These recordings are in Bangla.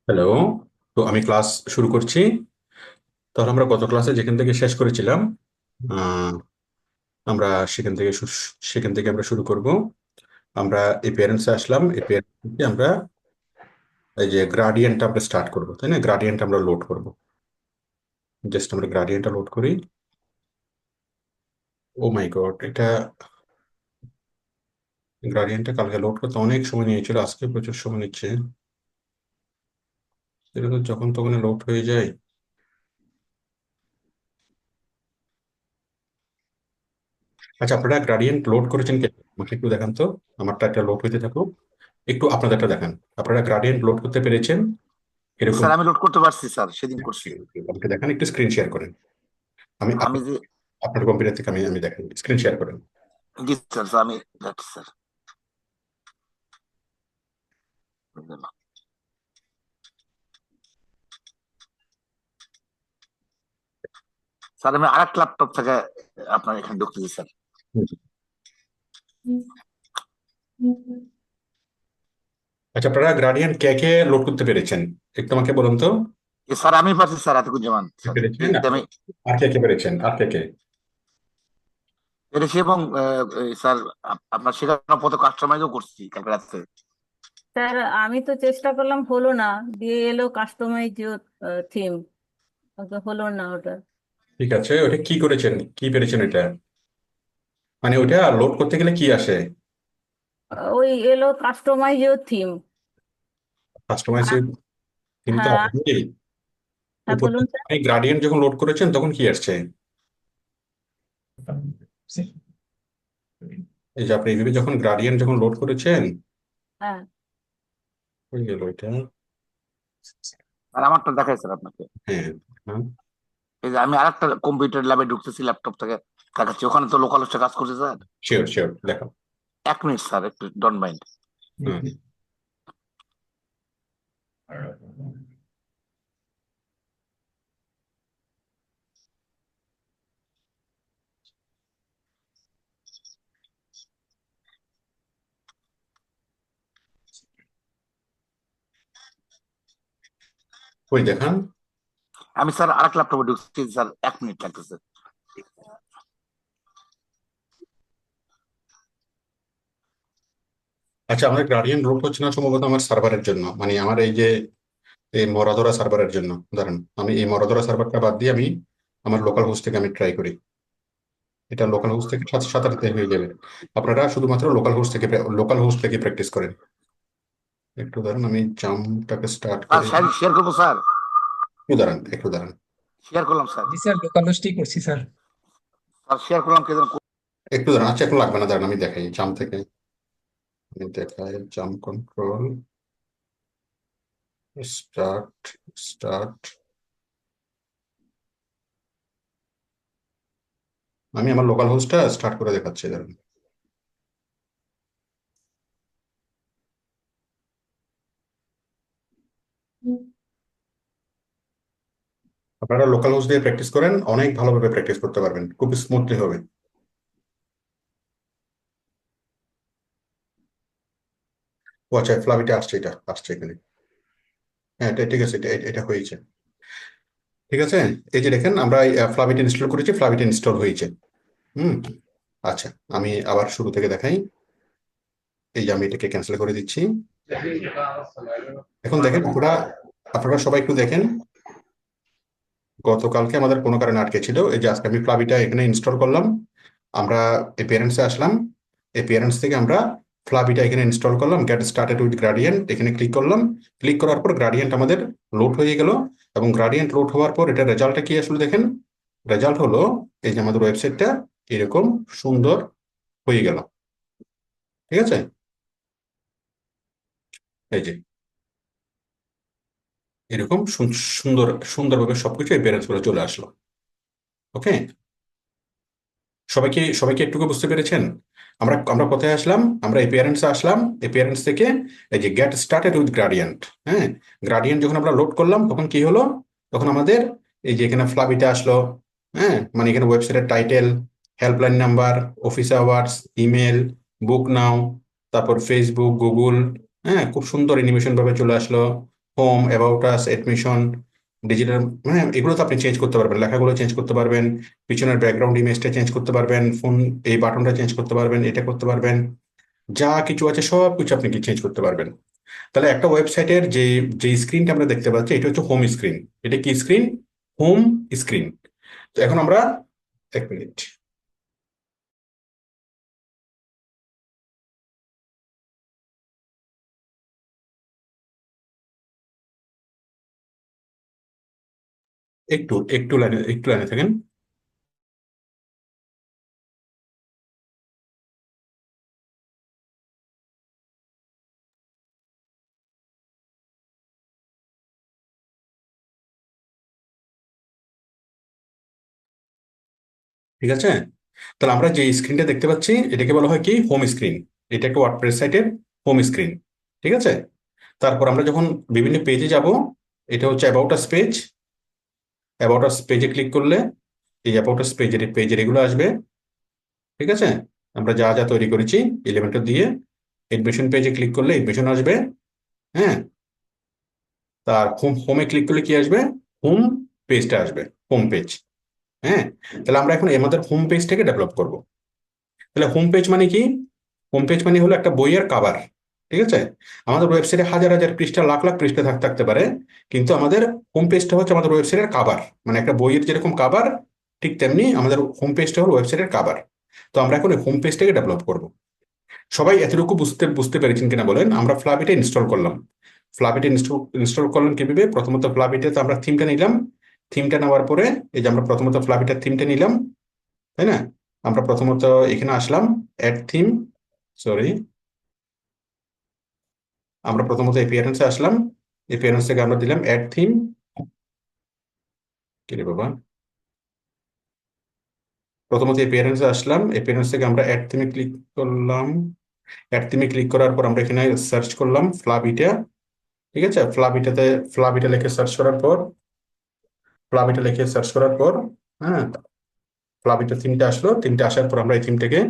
হ্যালো। তো আমি ক্লাস শুরু করছি। তাহলে আমরা গত ক্লাসে যেখান থেকে শেষ করেছিলাম, আহ, আমরা সেখান থেকে আমরা শুরু করব। আমরা এই প্যারেন্টসে আসলাম, এই প্যারেন্টস থেকে আমরা এই যে গ্রাডিয়েন্ট আমরা স্টার্ট করব, তাই না? গ্রাডিয়েন্ট আমরা লোড করব। জাস্ট আমরা গ্রাডিয়েন্টটা লোড করি। ও মাই গড, এটা গ্রাডিয়েন্টটা কালকে লোড করতে অনেক সময় নিয়েছিল, আজকে প্রচুর সময় নিচ্ছে। এটা তো যখন তখন লোড হয়ে যায়। আচ্ছা, আপনারা গ্রাডিয়েন্ট লোড করেছেন কে? আমাকে একটু দেখান তো। আমারটা একটা লোড হইতে থাকুক, একটু আপনাদেরটা দেখান। আপনারা গ্রাডিয়েন্ট লোড করতে পেরেছেন এরকম? স্যার আমি লোড করতে পারছি স্যার, সেদিন করছি। আমাকে দেখান, একটু স্ক্রিন শেয়ার করেন। আমি যে আপনার কম্পিউটার থেকে আমি দেখান, স্ক্রিন শেয়ার করেন। জি স্যার, স্যার, আমি যাচ্ছি স্যার। স্যার আমি আরেক ল্যাপটপ থেকে আপনার এখানে ঢুকতেছি স্যার। আচ্ছা, আপনারা গ্রাডিয়েন্ট কে কে লোড করতে পেরেছেন একটু আমাকে বলুন তো। স্যার আমি পারছি স্যার, আতিকুজ্জামান স্যার। পেরেছেন? এটা আমি আর কে কে পেরেছেন? আর কে কে? পেরেছি এবং স্যার আপনার শেখানো পথে কাস্টমাইজও করছি কালকে রাত্রে। স্যার, আমি তো চেষ্টা করলাম, হলো না। দিয়ে এলো কাস্টমাইজ থিম, হলো না ওটা। ঠিক আছে, ওটা কি করেছেন, কি পেরেছেন এটা? মানে ওটা লোড করতে গেলে কি আসে? ওই এলো কাস্টমাইজ থিম। কাস্টমাইজ কিন্তু হ্যাঁ। আপনি হ্যাঁ, উপর বলুন স্যার। গ্রাডিয়েন্ট যখন লোড করেছেন তখন কি আসছে? এই যে আপনি এইভাবে যখন গ্রাডিয়েন্ট যখন লোড করেছেন, হ্যাঁ। হয়ে গেল এটা। আর আমারটা দেখাই স্যার আপনাকে। হ্যাঁ, হ্যাঁ। এই যে আমি আরেকটা কম্পিউটার ল্যাবে ঢুকতেছি, ল্যাপটপ থেকে দেখাচ্ছি। ওখানে তো লোকাল হোস্টে কাজ করছে স্যার। শিওর শিওর, দেখো। 1 মিনিট স্যার, একটু ডন মাইন্ড। হুম। ওই দেখান। আমি স্যার আরেক ল্যাপটপে ঢুকছি স্যার, 1 মিনিট লাগতেছে। আচ্ছা, আমাদের গ্রাডিয়েন্ট লোড হচ্ছে না সম্ভবত আমার সার্ভারের জন্য, মানে আমার এই যে এই মরাদোরা সার্ভারের জন্য। ধরেন আমি এই মরাদোরা সার্ভারটা বাদ দিয়ে আমি আমার লোকাল হোস্ট থেকে আমি ট্রাই করি। এটা লোকাল হোস্ট থেকে সাথে সাথে হয়ে যাবে। আপনারা শুধুমাত্র লোকাল হোস্ট থেকে প্র্যাকটিস করেন। একটু দাঁড়ান, আমি জাম্পটাকে স্টার্ট স্যার করে। শেয়ার করবো স্যার। একটু দাঁড়ান। শেয়ার করলাম স্যার। জি স্যার, লোকাল হোস্টেই করছি স্যার। স্যার শেয়ার করলাম, কে যেন একটু দাঁড়ান, আচ্ছা এখন লাগবে না, দাঁড়ান আমি দেখাই জাম্প থেকে। আমি দেখাই জাম্প কন্ট্রোল, স্টার্ট, স্টার্ট। আমি আমার লোকাল হোস্টটা স্টার্ট করে দেখাচ্ছি, দাঁড়ান। আপনারা লোকাল হোস্ট দিয়ে প্র্যাকটিস করেন, অনেক ভালোভাবে প্র্যাকটিস করতে পারবেন, খুব স্মুথলি হবে। ও আচ্ছা, ফ্লাভিটা আসছে, এটা আসছে এখানে। হ্যাঁ, এটা ঠিক আছে, এটা হয়েছে। ঠিক আছে। এই যে দেখেন, আমরা ফ্লাভিটা ইনস্টল করেছি, ফ্লাভিটা ইনস্টল হয়েছে। হুম। আচ্ছা, আমি আবার শুরু থেকে দেখাই। এই যে আমি এটাকে ক্যান্সেল করে দিচ্ছি। এখন দেখেন আপনারা, আপনারা সবাই একটু দেখেন। গতকালকে আমাদের কোনো কারণে আটকে ছিল, এই যে আজকে আমি ফ্লাভিটা এখানে ইনস্টল করলাম। আমরা এই প্যারেন্টসে আসলাম, এই প্যারেন্টস থেকে আমরা ফ্লাভিটা এখানে ইনস্টল করলাম, গেট স্টার্টেড উইথ গ্রাডিয়েন্ট এখানে ক্লিক করলাম। ক্লিক করার পর গ্রাডিয়েন্ট আমাদের লোড হয়ে গেল। এবং গ্রাডিয়েন্ট লোড হওয়ার পর এটা রেজাল্টটা কি আসলে দেখেন। রেজাল্ট হলো এই যে আমাদের ওয়েবসাইটটা এরকম সুন্দর হয়ে গেল। ঠিক আছে। এই যে এরকম সুন্দর সুন্দরভাবে সবকিছু এই প্যারেন্টস গুলো চলে আসলো। ওকে। সবাইকে সবাইকে একটু বুঝতে পেরেছেন? আমরা আমরা কোথায় আসলাম? আমরা এই প্যারেন্টস আসলাম, এই প্যারেন্টস থেকে এই যে গেট স্টার্টেড উইথ গ্রাডিয়েন্ট। হ্যাঁ, গ্রাডিয়েন্ট যখন আমরা লোড করলাম তখন কি হলো? তখন আমাদের এই যে এখানে ফ্লাবিটা আসলো। হ্যাঁ, মানে এখানে ওয়েবসাইটের title, helpline number, office hours, email, book now, তারপর ফেসবুক, গুগল। হ্যাঁ, খুব সুন্দর অ্যানিমেশন ভাবে চলে আসলো। Home, about us, admission, digital, মানে এগুলো তো আপনি চেঞ্জ করতে পারবেন, লেখাগুলো চেঞ্জ করতে পারবেন, পিছনের ব্যাকগ্রাউন্ড ইমেজটা চেঞ্জ করতে পারবেন, ফোন এই বাটনটা চেঞ্জ করতে পারবেন, এটা করতে পারবেন, যা কিছু আছে সব কিছু আপনি কি চেঞ্জ করতে পারবেন। তাহলে একটা ওয়েবসাইটের যে যে স্ক্রিনটা আমরা দেখতে পাচ্ছি এটা হচ্ছে হোম স্ক্রিন। এটা কি স্ক্রিন? Home screen. তো এখন আমরা, এক মিনিট, একটু লাইনে থাকেন। ঠিক আছে, তাহলে আমরা যে স্ক্রিনটা দেখতে পাচ্ছি এটাকে বলা হয় কি হোম স্ক্রিন। এটা একটা ওয়ার্ডপ্রেস সাইটের হোম স্ক্রিন। ঠিক আছে, তারপর আমরা যখন বিভিন্ন পেজে যাব, এটা হচ্ছে about us page. About us পেজে ক্লিক করলে এই অ্যাবাউট আস পেজের এগুলো আসবে। ঠিক আছে, আমরা যা যা তৈরি করেছি এলিমেন্টর দিয়ে। এডমিশন পেজে ক্লিক করলে এডমিশন আসবে। হ্যাঁ, তার হোমে ক্লিক করলে কি আসবে? হোম পেজটা আসবে, হোম পেজ। হ্যাঁ, তাহলে আমরা এখন আমাদের হোম পেজটাকে ডেভেলপ করব। তাহলে হোম পেজ মানে কি? হোম পেজ মানে হলো একটা বইয়ের কাভার। ঠিক আছে, আমাদের ওয়েবসাইটে হাজার হাজার পৃষ্ঠা, লাখ লাখ পৃষ্ঠা থাকতে পারে, কিন্তু আমাদের হোম পেজটা হচ্ছে আমাদের ওয়েবসাইটের কাভার। মানে একটা বইয়ের যেরকম কাভার, ঠিক তেমনি আমাদের হোম পেজটা হলো ওয়েবসাইটের কাভার। তো আমরা এখন হোম পেজটাকে ডেভেলপ করব। সবাই এতটুকু বুঝতে বুঝতে পেরেছেন কিনা বলেন? আমরা ফ্লাভিটা ইনস্টল করলাম। ফ্লাভিটা ইনস্টল করলাম কিভাবে? প্রথমত ফ্লাভিটাতে আমরা থিমটা নিলাম। থিমটা নেওয়ার পরে এই যে আমরা প্রথমত ফ্লাভিটার থিমটা নিলাম, তাই না? আমরা প্রথমত এখানে আসলাম, অ্যাড থিম, সরি, আমরা প্রথমত এপিয়ারেন্সে আসলাম। এপিয়ারেন্স থেকে আমরা দিলাম অ্যাড থিম। কি রে বাবা, প্রথমত এপিয়ারেন্সে আসলাম, এপিয়ারেন্স থেকে আমরা অ্যাড থিমে ক্লিক করলাম। অ্যাড থিমে ক্লিক করার পর আমরা এখানে সার্চ করলাম ফ্লাভিটা। ঠিক আছে, ফ্লাভিটা লিখে সার্চ করার পর, ফ্লাভিটা লিখে সার্চ করার পর, হ্যাঁ, ফ্লাভিটা থিমটা আসলো। থিমটা আসার পর আমরা এই থিমটাকে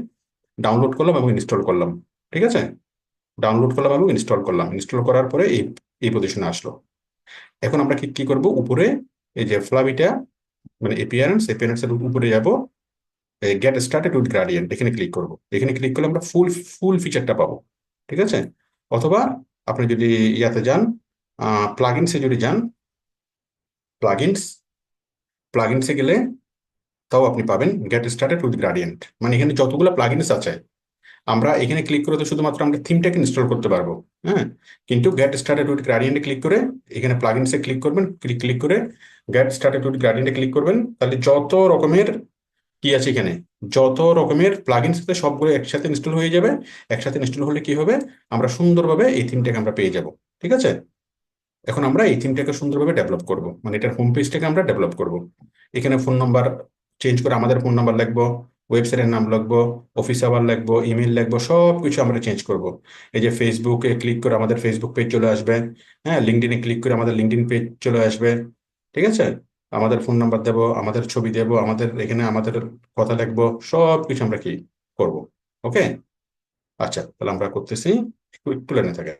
ডাউনলোড করলাম এবং ইনস্টল করলাম। ঠিক আছে, ডাউনলোড করলাম এবং ইনস্টল করলাম। ইনস্টল করার পরে এই এই পজিশনে আসলো। এখন আমরা কি কি করব? উপরে এই যে ফ্লাভিটা, মানে এপিয়ারেন্সের উপরে যাব, গেট স্টার্টেড উইথ গ্রাডিয়েন্ট, এখানে ক্লিক করব। এখানে ক্লিক করলে আমরা ফুল ফুল ফিচারটা পাবো। ঠিক আছে, অথবা আপনি যদি ইয়াতে যান, প্লাগইনসে যদি যান, প্লাগইনস প্লাগইনসে গেলে তাও আপনি পাবেন গেট স্টার্টেড উইথ গ্রাডিয়েন্ট। মানে এখানে যতগুলো প্লাগইনস আছে, আমরা এখানে ক্লিক করে তো শুধুমাত্র আমরা থিমটাকে ইনস্টল করতে পারবো। হ্যাঁ, কিন্তু গেট স্টার্টেড উইথ গ্রাডিয়েন্টে ক্লিক করে এখানে প্লাগইনসে ক্লিক করবেন। ক্লিক করে গেট স্টার্টেড উইথ গ্রাডিয়েন্টে ক্লিক করবেন, তাহলে যত রকমের কি আছে এখানে, যত রকমের প্লাগইনস আছে সবগুলো একসাথে ইনস্টল হয়ে যাবে। একসাথে ইনস্টল হলে কি হবে? আমরা সুন্দরভাবে এই থিমটাকে আমরা পেয়ে যাব। ঠিক আছে, এখন আমরা এই থিমটাকে সুন্দরভাবে ডেভেলপ করব, মানে এটার হোম পেজটাকে আমরা ডেভেলপ করব। এখানে ফোন নাম্বার চেঞ্জ করে আমাদের ফোন নাম্বার লিখবো, ওয়েবসাইটের নাম লিখবো, অফিস আওয়ার লিখবো, ইমেল লিখবো, সব কিছু আমরা চেঞ্জ করব। এই যে ফেসবুকে ক্লিক করে আমাদের ফেসবুক পেজ চলে আসবে। হ্যাঁ, লিঙ্কডইনে ক্লিক করে আমাদের লিঙ্কডইন পেজ চলে আসবে। ঠিক আছে, আমাদের ফোন নাম্বার দেবো, আমাদের ছবি দেবো, আমাদের এখানে আমাদের কথা লিখবো, সব কিছু আমরা কি করব। ওকে, আচ্ছা, তাহলে আমরা করতেছি, একটু একটু লাইনে থাকে।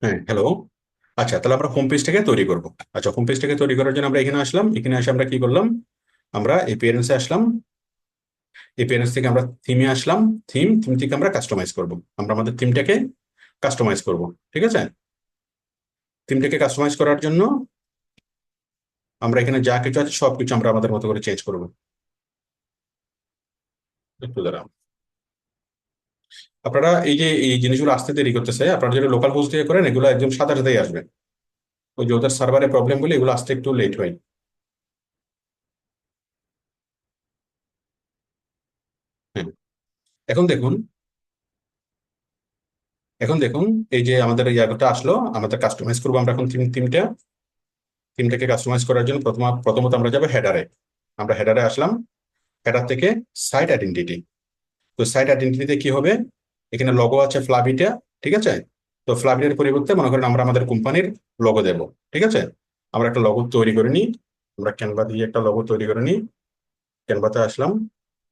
হ্যাঁ, হ্যালো। আচ্ছা, তাহলে আমরা হোম পেজটাকে তৈরি করব। আচ্ছা, হোম পেজটাকে তৈরি করার জন্য আমরা এখানে আসলাম, এখানে এসে আমরা কি করলাম, আমরা এই পেরেন্টসে আসলাম, এই পেরেন্টস থেকে আমরা থিমে আসলাম, থিম থিম থেকে আমরা কাস্টমাইজ করব, আমরা আমাদের থিমটাকে কাস্টমাইজ করব। ঠিক আছে, থিমটাকে কাস্টমাইজ করার জন্য আমরা এখানে যা কিছু আছে সবকিছু আমরা আমাদের মতো করে চেঞ্জ করব। একটু দাঁড়ান, আপনারা এই যে এই জিনিসগুলো আসতে দেরি করতেছে, আপনারা যদি লোকাল হোস্ট দিয়ে করেন এগুলো একদম সাথে সাথেই আসবে। ওই যে ওদের সার্ভারে প্রবলেম বলে এগুলো আসতে একটু লেট হয়। হ্যাঁ, এখন দেখুন, এখন দেখুন, এই যে আমাদের ইয়াটা আসলো, আমাদের কাস্টমাইজ করবো আমরা এখন থিমটাকে কাস্টমাইজ করার জন্য প্রথমত আমরা যাবো হেডারে। আমরা হেডারে আসলাম, হেডার থেকে সাইট আইডেন্টিটি। তো সাইট আইডেন্টিটিতে কি হবে, এখানে লগো আছে ফ্লাভিটা। ঠিক আছে, তো ফ্লাভিটার পরিবর্তে মনে করেন আমরা আমাদের কোম্পানির লগো দেব। ঠিক আছে, আমরা একটা লগো তৈরি করে নিই, আমরা ক্যানভা দিয়ে একটা লগো তৈরি করে নিই। ক্যানভাতে আসলাম,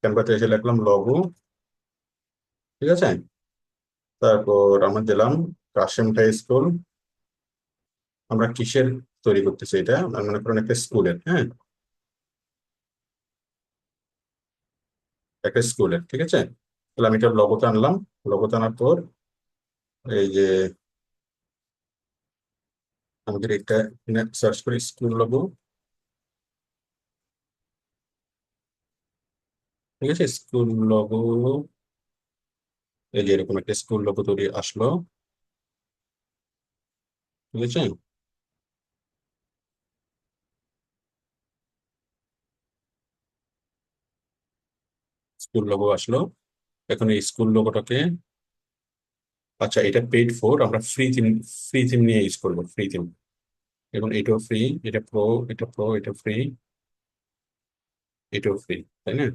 ক্যানভাতে এসে লিখলাম লগো। ঠিক আছে, তারপর আমরা দিলাম কাশেম হাই স্কুল। আমরা কিসের তৈরি করতেছি এটা, মনে করেন একটা স্কুলের। হ্যাঁ, একটা স্কুলের। ঠিক আছে, তাহলে আমি এটা লগোতে আনলাম। লগোতে আনার পর এই যে আমাদের এটা সার্চ করি স্কুল লগো। ঠিক আছে, স্কুল লগো, এই যে এরকম একটা স্কুল লগো তৈরি আসলো। ঠিক আছে, স্কুল লগো আসলো। এখন এই স্কুল লোগোটাকে, আচ্ছা এটা পেইড ফর, আমরা ফ্রি থিম নিয়ে ইউজ করবো, ফ্রি থিম। এবং এটাও ফ্রি, এটা প্রো, এটা প্রো, এটা ফ্রি, এটাও ফ্রি, তাই না?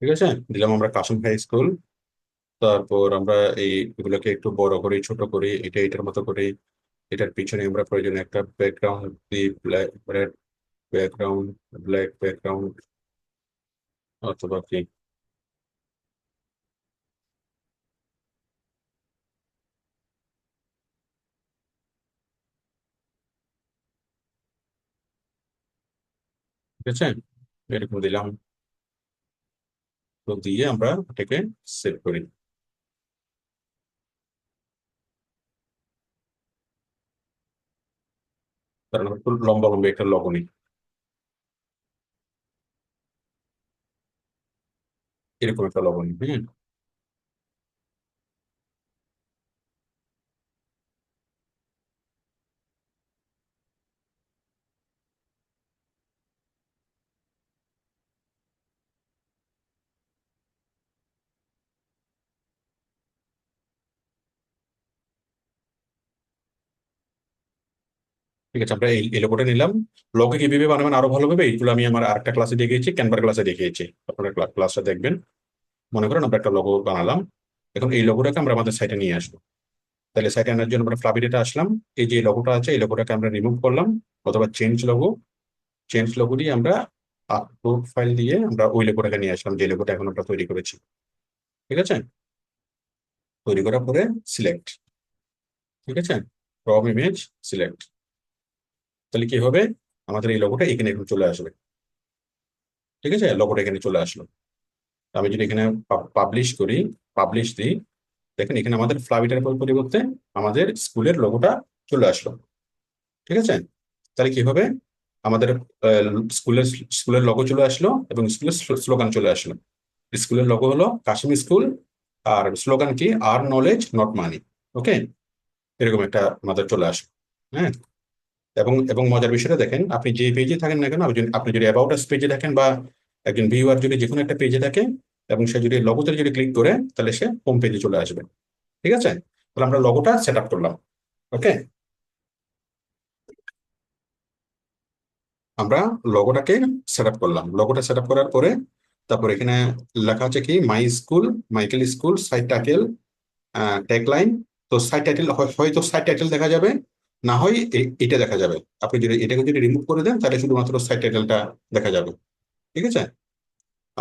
ঠিক আছে, দিলাম আমরা কাশিম হাই স্কুল। তারপর আমরা এগুলোকে একটু বড় করে ছোট করে এটা এটার মতো করে, এটার পিছনে আমরা প্রয়োজনে একটা ব্যাকগ্রাউন্ড দিই, ব্ল্যাক ব্যাকগ্রাউন্ড, ব্ল্যাক ব্যাকগ্রাউন্ড অথবা কি। ঠিক আছে, এরকম দিলাম। তো দিয়ে আমরা এটাকে সেভ করি। কারণ আমরা একটু লম্বা লম্বা একটা লগো নিই, এরকম একটা লগো নিই। হ্যাঁ, ঠিক আছে, আমরা এই লোগোটা নিলাম। লোগো কিভাবে বানাবেন আরো ভালোভাবে এইগুলো আমি আমার আরেকটা ক্লাসে দেখিয়েছি, ক্যানভার ক্লাসে দেখিয়েছি, আপনারা ক্লাসটা দেখবেন। মনে করেন আমরা একটা লোগো বানালাম, এখন এই লোগোটাকে আমরা আমাদের সাইটে নিয়ে আসবো। তাহলে সাইটে আনার জন্য আমরা ফ্লাবিডেটা আসলাম, এই যে লোগোটা আছে এই লোগোটাকে আমরা রিমুভ করলাম, অথবা চেঞ্জ লোগো, চেঞ্জ লোগো দিয়ে আমরা আপলোড ফাইল দিয়ে আমরা ওই লোগোটাকে নিয়ে আসলাম যে লোগোটা এখন আমরা তৈরি করেছি। ঠিক আছে, তৈরি করার পরে সিলেক্ট। ঠিক আছে, ফ্রম ইমেজ সিলেক্ট। তাহলে কি হবে, আমাদের এই লোগোটা এখানে এখন চলে আসবে। ঠিক আছে, লোগোটা এখানে চলে আসলো। আমি যদি এখানে পাবলিশ করি, পাবলিশ দিই, দেখেন এখানে আমাদের ফ্লাবিটার পরিবর্তে আমাদের স্কুলের লোগোটা চলে আসলো। ঠিক আছে, তাহলে কি হবে, আমাদের স্কুলের স্কুলের লোগো চলে আসলো এবং স্কুলের স্লোগান চলে আসলো। স্কুলের লোগো হলো কাশিম স্কুল, আর স্লোগান কি, আর নলেজ নট মানি। ওকে, এরকম একটা আমাদের চলে আসে। হ্যাঁ, এবং এবং মজার বিষয়টা দেখেন, আপনি যে পেজে থাকেন না কেন, আপনি যদি অ্যাবাউট আস পেজে থাকেন বা একজন ভিউয়ার যদি যে কোনো একটা পেজে থাকে এবং সে যদি লোগোতে যদি ক্লিক করে, তাহলে সে হোম পেজে চলে আসবে। ঠিক আছে, তাহলে আমরা লোগোটা সেট আপ করলাম। ওকে, আমরা লোগোটাকে সেট আপ করলাম, লোগোটা সেট আপ করার পরে তারপর এখানে লেখা আছে কি, my school, Michael school site title, tagline. তো সাইড টাইটেল, হয়তো সাইড টাইটেল দেখা যাবে, না হয় এটা দেখা যাবে। আপনি যদি এটাকে যদি রিমুভ করে দেন তাহলে শুধুমাত্র সাইড টাইটেলটা দেখা যাবে। ঠিক আছে?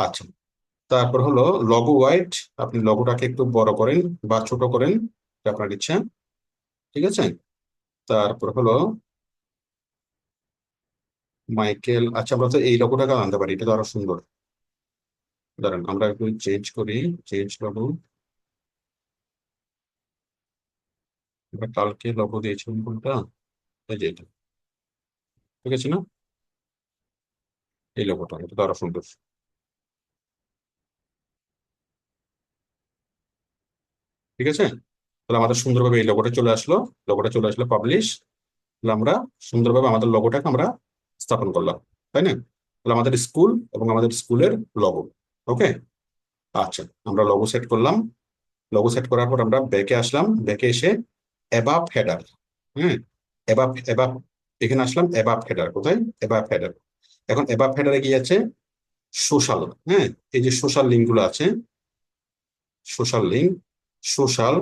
আচ্ছা, তারপর হলো লগো ওয়াইড। আপনি লগোটাকে একটু বড় করেন বা ছোট করেন, এটা আপনার ইচ্ছা। ঠিক আছে? তারপর হলো মাইকেল। আচ্ছা, আমরা তো এই লগোটাকে আনতে পারি, এটা তো আরো সুন্দর। দাঁড়ান, আমরা একটু চেঞ্জ করি। Change logo. আমরা কালকে লগো দিয়েছিলাম কোনটা? এই যে এটা। ঠিক আছে না? এই লগোটা, এটা তো আরো সুন্দর। ঠিক আছে? তাহলে আমাদের সুন্দরভাবে এই লগোটা চলে আসলো। লগোটা চলে আসলো পাবলিশ। তাহলে আমরা সুন্দরভাবে আমাদের লগোটাকে আমরা স্থাপন করলাম, তাই না? তাহলে আমাদের স্কুল এবং আমাদের স্কুলের লগো। ওকে। আচ্ছা, আমরা লগো সেট করলাম। লগো সেট করার পর আমরা ব্যাকে আসলাম। ব্যাকে এসে অ্যাবাভ হেডার। হ্যাঁ, অ্যাবাভ অ্যাবাভ এখানে আসলাম। অ্যাবাভ হেডার কোথায়? Above header. এখন অ্যাবাভ হেডারে কি আছে? সোশ্যাল। হ্যাঁ, এই যে সোশ্যাল লিঙ্ক গুলো আছে, সোশ্যাল লিঙ্ক। সোশ্যাল,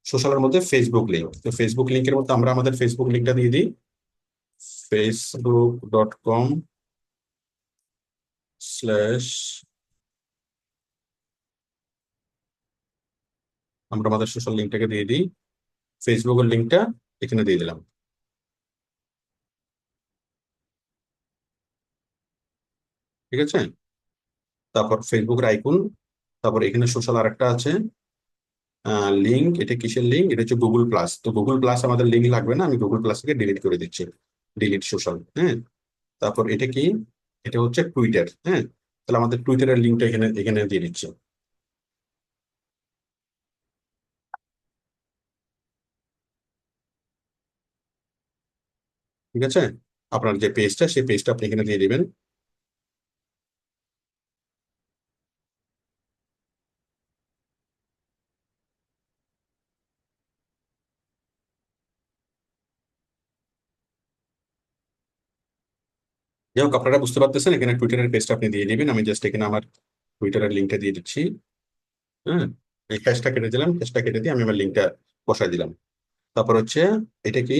সোশ্যালের মধ্যে ফেসবুক লিঙ্ক। তো ফেসবুক লিঙ্কের মধ্যে আমরা আমাদের ফেসবুক লিঙ্কটা দিয়ে দিই। facebook.com/, আমরা আমাদের সোশ্যাল লিঙ্কটাকে দিয়ে দিই। ফেসবুকের লিঙ্কটা এখানে দিয়ে দিলাম। ঠিক আছে? তারপর ফেসবুকের আইকন। তারপর এখানে সোশ্যাল আরেকটা আছে লিঙ্ক। এটা কিসের লিঙ্ক? এটা হচ্ছে গুগল প্লাস। তো গুগল প্লাস আমাদের লিঙ্ক লাগবে না, আমি গুগল প্লাস থেকে ডিলিট করে দিচ্ছি। Delete social. হ্যাঁ, তারপর এটা কি? এটা হচ্ছে টুইটার। হ্যাঁ, তাহলে আমাদের টুইটারের লিঙ্কটা এখানে এখানে দিয়ে দিচ্ছি। ঠিক আছে? আপনার যে পেজটা, সেই পেজটা আপনি এখানে দিয়ে দিবেন। যাই হোক, আপনারা বুঝতে পারতেছেন, এখানে টুইটারের পেজটা আপনি দিয়ে দিবেন। আমি জাস্ট এখানে আমার টুইটারের লিঙ্কটা দিয়ে দিচ্ছি। হ্যাঁ, এই হ্যাশটা কেটে দিলাম। হ্যাশটা কেটে দিয়ে আমি আমার লিঙ্কটা বসাই দিলাম। তারপর হচ্ছে এটা কি?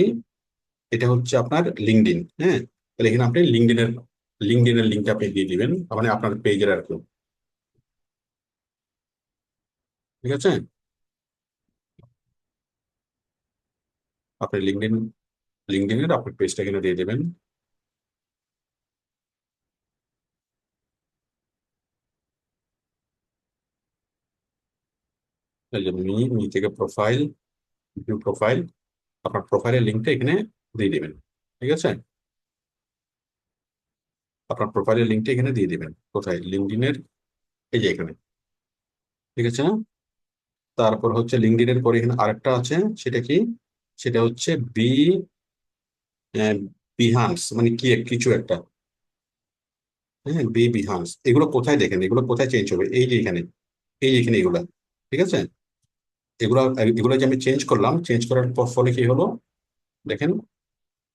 এটা হচ্ছে আপনার লিঙ্কডিন। হ্যাঁ, তাহলে এখানে আপনি লিঙ্কডিনের লিঙ্কটা আপনি দিয়ে দিবেন, মানে আপনার পেজের আর কি। ঠিক আছে? আপনি লিঙ্কডিনের আপনার পেজটা এখানে দিয়ে দিবেন। এই যে মি থেকে প্রোফাইল, ভিউ প্রোফাইল। আপনার প্রোফাইলের লিঙ্কটা এখানে দিয়ে দিবেন। ঠিক আছে? আপনার প্রোফাইলের লিঙ্কটা এখানে দিয়ে দিবেন। কোথায়? লিঙ্কডিনের, এই যে এখানে। ঠিক আছে না? তারপর হচ্ছে লিঙ্কডিনের পরে এখানে আরেকটা আছে। সেটা কি? সেটা হচ্ছে বিহান্স, মানে কি কিছু একটা। হ্যাঁ, বিহান্স। এগুলো কোথায় দেখেন? এগুলো কোথায় চেঞ্জ হবে? এই যে এখানে, এই যে এখানে এগুলা। ঠিক আছে? এগুলো এগুলো যে আমি চেঞ্জ করলাম, চেঞ্জ করার পর ফলে কি হলো দেখেন।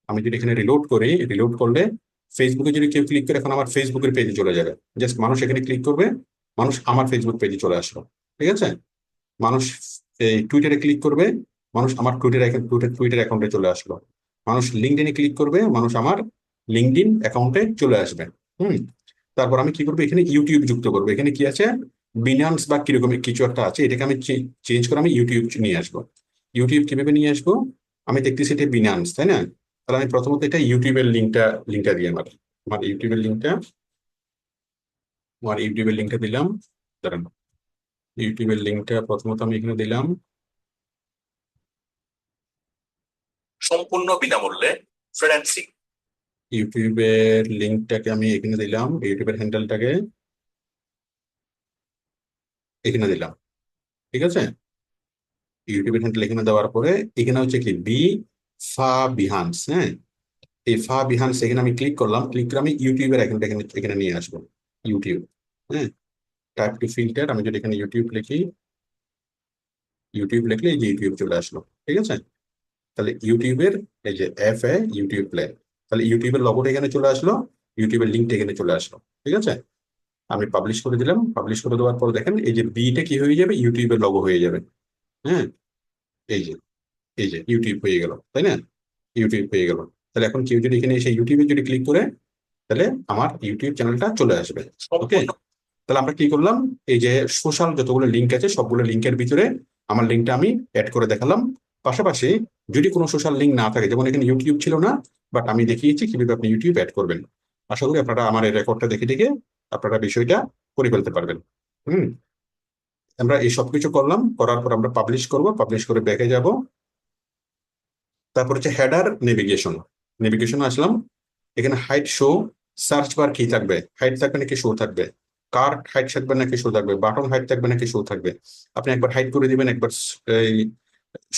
আমি যদি এখানে রিলোড করি, রিলোড করলে ফেসবুকে যদি কেউ ক্লিক করে, এখন আমার ফেসবুকের পেজে চলে যাবে। জাস্ট মানুষ এখানে ক্লিক করবে, মানুষ আমার ফেসবুক পেজে চলে আসলো। ঠিক আছে? মানুষ এই টুইটারে ক্লিক করবে, মানুষ আমার টুইটার অ্যাকাউন্টে চলে আসলো। মানুষ লিঙ্কডিনে ক্লিক করবে, মানুষ আমার লিঙ্কডিন অ্যাকাউন্টে চলে আসবে। হুম। তারপর আমি কি করবো? এখানে ইউটিউব যুক্ত করবো। এখানে কি আছে? বিনান্স বা কিরকম কিছু একটা আছে, এটাকে আমি চেঞ্জ করে আমি ইউটিউব নিয়ে আসবো। ইউটিউব কিভাবে নিয়ে আসবো? আমি দেখতেছি এটা বিনান্স, তাই না? তাহলে আমি প্রথমত এটা ইউটিউবের লিঙ্কটা দিয়ে আমার আমার ইউটিউবের লিঙ্কটা আমার ইউটিউবের লিঙ্কটা দিলাম। দাঁড়ান, ইউটিউবের লিঙ্কটা প্রথমত আমি এখানে দিলাম। সম্পূর্ণ বিনামূল্যে ফ্রিল্যান্সিং। ইউটিউবের লিঙ্কটাকে আমি এখানে দিলাম, ইউটিউবের হ্যান্ডেলটাকে এখানে দিলাম। ঠিক আছে? ইউটিউবের হ্যান্ডেল এখানে দেওয়ার পরে এখানে হচ্ছে কি ফা বিহান্স। হ্যাঁ, এই ফা বিহান্স এখানে আমি ক্লিক করলাম। ক্লিক করে আমি ইউটিউবের এখানে এখানে এখানে নিয়ে আসবো। ইউটিউব। হ্যাঁ, টাইপ টু ফিল্টার। আমি যদি এখানে ইউটিউব লিখি, ইউটিউব লিখলে এই যে ইউটিউব চলে আসলো। ঠিক আছে? তাহলে ইউটিউবের এই যে ইউটিউব প্লে, তাহলে ইউটিউবের লগোটা এখানে চলে আসলো, ইউটিউবের লিঙ্কটা এখানে চলে আসলো। ঠিক আছে? আমি পাবলিশ করে দিলাম। পাবলিশ করে দেওয়ার পর দেখেন এই যে বিটা কি হয়ে যাবে, ইউটিউবের লগো হয়ে যাবে। হ্যাঁ, এই যে ইউটিউব হয়ে গেল, তাই না? ইউটিউব হয়ে গেল। তাহলে এখন কেউ যদি এখানে এসে ইউটিউবে যদি ক্লিক করে, তাহলে আমার ইউটিউব চ্যানেলটা চলে আসবে। ওকে, তাহলে আমরা কি করলাম, এই যে সোশ্যাল যতগুলো লিঙ্ক আছে সবগুলো লিঙ্কের ভিতরে আমার লিঙ্কটা আমি অ্যাড করে দেখালাম। পাশাপাশি যদি কোনো সোশ্যাল লিঙ্ক না থাকে, যেমন এখানে ইউটিউব ছিল না, বাট আমি দেখিয়েছি কিভাবে আপনি ইউটিউব অ্যাড করবেন। আশা করি আপনারা আমার এই রেকর্ডটা দেখে দেখে আপনারা বিষয়টা করে ফেলতে পারবেন। হুম, আমরা এই সব কিছু করলাম, করার পর আমরা পাবলিশ করব, পাবলিশ করে ব্যাকে যাব। তারপর হচ্ছে হেডার নেভিগেশন। নেভিগেশন আসলাম, এখানে হাইট শো, সার্চ বার কি থাকবে, হাইট থাকবে নাকি শো থাকবে, কার্ড হাইট থাকবে নাকি শো থাকবে, বাটন হাইট থাকবে নাকি শো থাকবে। আপনি একবার হাইট করে দিবেন, একবার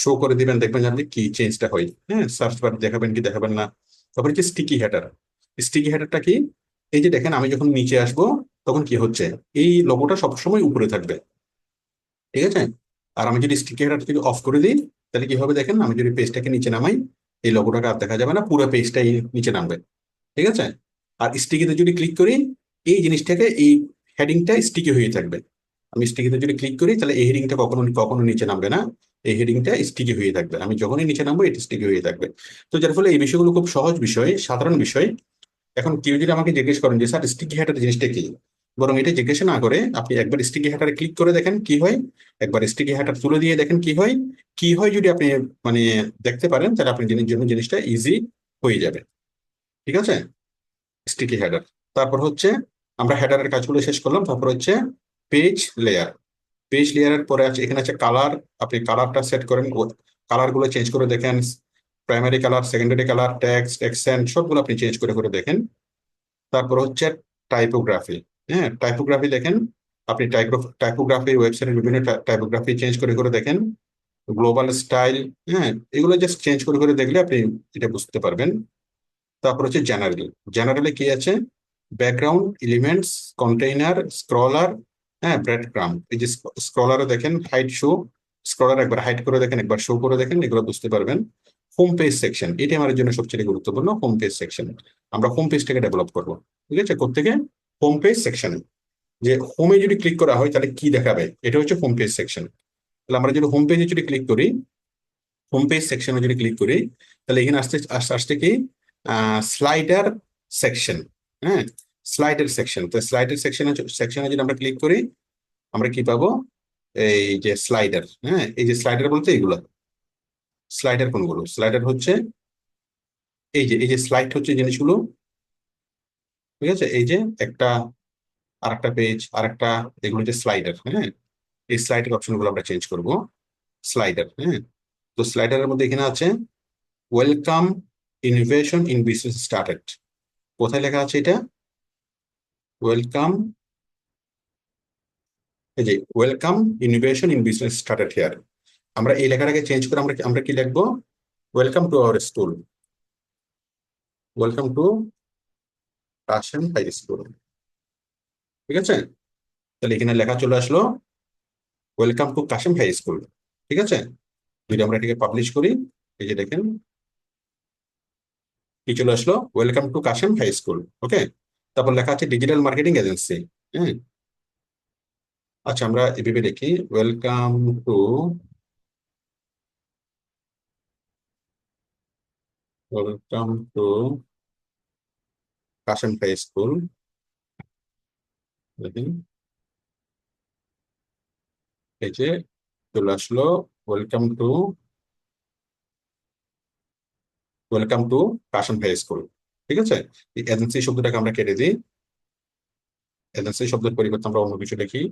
শো করে দিবেন, দেখবেন যে আপনি কি চেঞ্জটা হয়। হ্যাঁ, সার্চ বার দেখাবেন কি দেখাবেন না। তারপর হচ্ছে স্টিকি হেডার। স্টিকি হেডারটা কি, এই যে দেখেন আমি যখন নিচে আসবো তখন কি হচ্ছে, এই লোগোটা সবসময় উপরে থাকবে, ঠিক আছে? আর আমি যদি স্টিকি হেডার যদি অফ করে দিই, তাহলে কি হবে দেখেন, আমি যদি পেজটাকে নিচে নামাই, এই লোগোটাকে আর দেখা যাবে না, পুরো পেজটাই নিচে নামবে, ঠিক আছে? আর স্টিকিতে যদি ক্লিক করি, এই জিনিসটাকে, এই হেডিংটা স্টিকি হয়ে থাকবে। আমি স্টিকিতে যদি ক্লিক করি, তাহলে এই হেডিংটা কখনো কখনো নিচে নামবে না, এই হেডিংটা স্টিকি হয়ে থাকবে। আমি যখনই নিচে নামবো এটা স্টিকি হয়ে থাকবে। তো যার ফলে এই বিষয়গুলো খুব সহজ বিষয়, সাধারণ বিষয়। এখন কেউ যদি আমাকে জিজ্ঞেস করেন যে স্যার স্টিকি হেডার জিনিসটা কি, বরং এটা জিজ্ঞেস না করে আপনি একবার স্টিকি হেডারে ক্লিক করে দেখেন কি হয়, একবার স্টিকি হেডার তুলে দিয়ে দেখেন কি হয়। কি হয় যদি আপনি মানে দেখতে পারেন, তাহলে আপনার জন্য জিনিসটা ইজি হয়ে যাবে, ঠিক আছে? Sticky header. তারপর হচ্ছে আমরা হেডারের কাজগুলো শেষ করলাম। তারপর হচ্ছে পেজ লেয়ার। পেজ লেয়ারের পরে আছে, এখানে আছে কালার। আপনি কালারটা সেট করেন, কালার গুলো চেঞ্জ করে দেখেন, primary colour, secondary colour, text, accent সবগুলো আপনি চেঞ্জ করে করে দেখেন। তারপর হচ্ছে টাইপোগ্রাফি। হ্যাঁ, টাইপোগ্রাফি দেখেন, আপনি টাইপোগ্রাফি ওয়েবসাইটের বিভিন্ন টাইপোগ্রাফি চেঞ্জ করে করে দেখেন। গ্লোবাল স্টাইল, হ্যাঁ, এগুলো জাস্ট চেঞ্জ করে করে দেখলে আপনি এটা বুঝতে পারবেন। তারপর হচ্ছে জেনারেল। জেনারেলে কি আছে, ব্যাকগ্রাউন্ড, এলিমেন্টস, কন্টেইনার, স্ক্রলার, হ্যাঁ, ব্রেড ক্রাম। এই যে স্ক্রলারে দেখেন হাইট শো, স্ক্রলার একবার হাইট করে দেখেন, একবার শো করে দেখেন, এগুলো বুঝতে পারবেন। হোম পেজ সেকশন, এটি আমার জন্য সবচেয়ে গুরুত্বপূর্ণ। হোম পেজ সেকশন, আমরা হোম পেজটাকে ডেভেলপ করবো, ঠিক আছে? কোত্থেকে, হোম পেজ সেকশনে। যে হোমে যদি ক্লিক করা হয় তাহলে কি দেখাবে, এটা হচ্ছে হোম পেজ সেকশন। তাহলে আমরা যদি হোম পেজে যদি ক্লিক করি, হোম পেজ সেকশনে যদি ক্লিক করি, তাহলে এখানে আসতে আস্তে আস্তে কি, স্লাইডার সেকশন। হ্যাঁ, স্লাইডার সেকশন। তো স্লাইডার সেকশনে যদি আমরা ক্লিক করি, আমরা কি পাবো, এই যে স্লাইডার। হ্যাঁ, এই যে স্লাইডার বলতে এইগুলো স্লাইডার, কোনগুলো স্লাইডার হচ্ছে, এই যে স্লাইড হচ্ছে জিনিসগুলো, ঠিক আছে? এই যে একটা, আরেকটা পেজ, আরেকটা, এগুলো যে স্লাইডার। হ্যাঁ, এই স্লাইডার অপশনগুলো আমরা চেঞ্জ করব, স্লাইডার। হ্যাঁ, তো স্লাইডারের মধ্যে এখানে আছে welcome innovation in business started. কোথায় লেখা আছে এটা, ওয়েলকাম, এই যে welcome innovation in business started here. আমরা এই লেখাটাকে চেঞ্জ করে আমরা আমরা কি লিখবো, welcome to our school, welcome to Kashem high school, ঠিক আছে? তাহলে এখানে লেখা চলে আসলো welcome to Kashem high school, ঠিক আছে? যদি আমরা এটাকে পাবলিশ করি, এই যে দেখেন কি চলে আসলো, welcome to Kashem high school. Okay, তারপর লেখা আছে ডিজিটাল মার্কেটিং এজেন্সি। হ্যাঁ, আচ্ছা আমরা এভাবে লিখি, welcome to, welcome to Kashem high school. দেখেন এই যে চলে আসলো, welcome to Kashem high school, ঠিক আছে? এই এজেন্সি শব্দটাকে আমরা কেটে দিই, এজেন্সি শব্দের পরিবর্তে আমরা অন্য কিছু লিখি।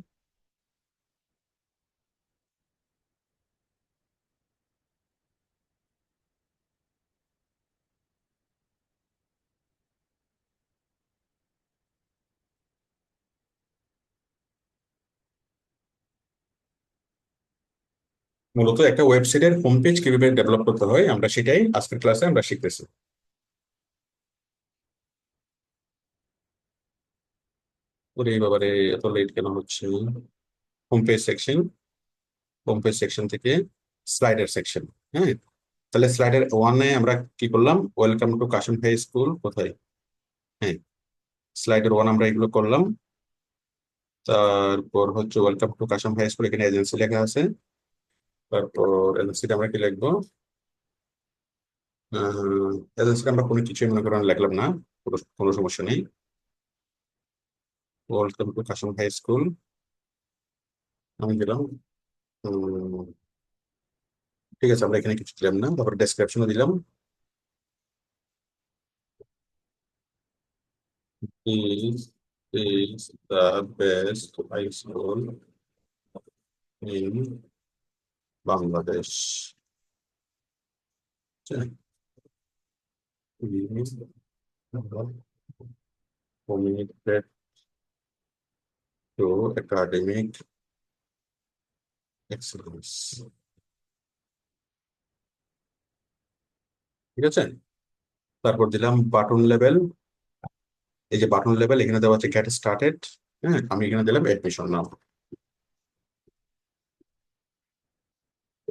মূলত একটা ওয়েবসাইটের হোম পেজ কিভাবে ডেভেলপ করতে হয় আমরা সেটাই আজকের ক্লাসে আমরা শিখতেছি। ওরে বাবারে, এত লেট কেন হচ্ছে? Home page section, home page section থেকে স্লাইডার সেকশন। হ্যাঁ, তাহলে স্লাইডার ওয়ানে আমরা কি করলাম, welcome to Kashem high school, কোথায়, হ্যাঁ, স্লাইডার ওয়ান আমরা এগুলো করলাম। তারপর হচ্ছে welcome to Kashim high school, এখানে এজেন্সি লেখা আছে। তারপর এজেন্সিটা আমরা কি লিখবো? এজেন্সিটা আমরা কোনো কিছুই মনে করেন লিখলাম না, কোনো কোনো সমস্যা নেই। Welcome to Kashim high school আমি দিলাম। উম, ঠিক আছে, আমরা এখানে কিছু দিলাম না। তারপর ডেসক্রিপশনও দিলাম, is the best high school in Bangladesh. Is committed to academic excellence. ঠিক আছে, তারপর দিলাম বাটন লেভেল। এই যে বাটন লেভেল এখানে দেওয়া আছে গেট স্টার্টেড। হ্যাঁ, আমি এখানে দিলাম এডমিশন নাও।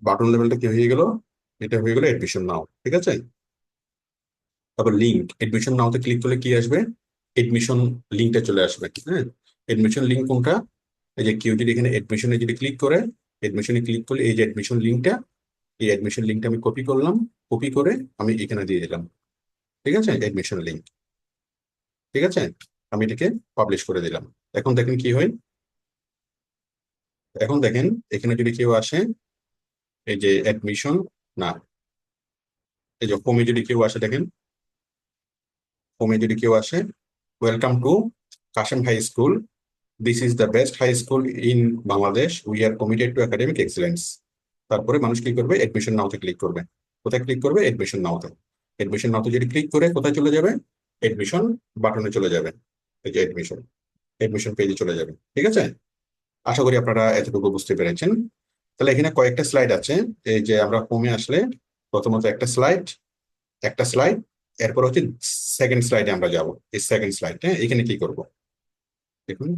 বাটন লেভেলটা কি হয়ে গেল? এটা হয়ে গেল এডমিশন নাও। ঠিক আছে, তারপর লিঙ্ক, এডমিশন নাওতে ক্লিক করলে কি আসবে? এডমিশন লিঙ্কটা চলে আসবে। হ্যাঁ, এডমিশন লিঙ্ক কোনটা? এই যে কেউ যদি এখানে এডমিশনে যদি ক্লিক করে, এডমিশনে ক্লিক করলে এই যে এডমিশন লিঙ্কটা, এই এডমিশন লিঙ্কটা আমি কপি করলাম, কপি করে আমি এখানে দিয়ে দিলাম। ঠিক আছে, এডমিশন লিঙ্ক। ঠিক আছে, আমি এটাকে পাবলিশ করে দিলাম। এখন দেখেন কি হয়। এখন দেখেন এখানে যদি কেউ আসে, এই যে অ্যাডমিশন, না, এই যে হোমে যদি কেউ আসে, দেখেন হোমে যদি কেউ আসে, welcome to Kashem high school, this is the best high school in Bangladesh, we are committed to academic excellence. তারপরে মানুষ কি করবে? এডমিশন নাওতে ক্লিক করবে। কোথায় ক্লিক করবে? এডমিশন নাওতে। এডমিশন নাওতে যদি ক্লিক করে কোথায় চলে যাবে? এডমিশন বাটনে চলে যাবে। এই যে এডমিশন, এডমিশন পেজে চলে যাবে। ঠিক আছে, আশা করি আপনারা এতটুকু বুঝতে পেরেছেন। তাহলে এখানে কয়েকটা স্লাইড আছে। এই যে আমরা হোমে আসলে প্রথমত একটা স্লাইড, একটা স্লাইড, এরপর হচ্ছে সেকেন্ড স্লাইডে আমরা যাব। এই সেকেন্ড স্লাইড, হ্যাঁ, এখানে কি করব দেখুন।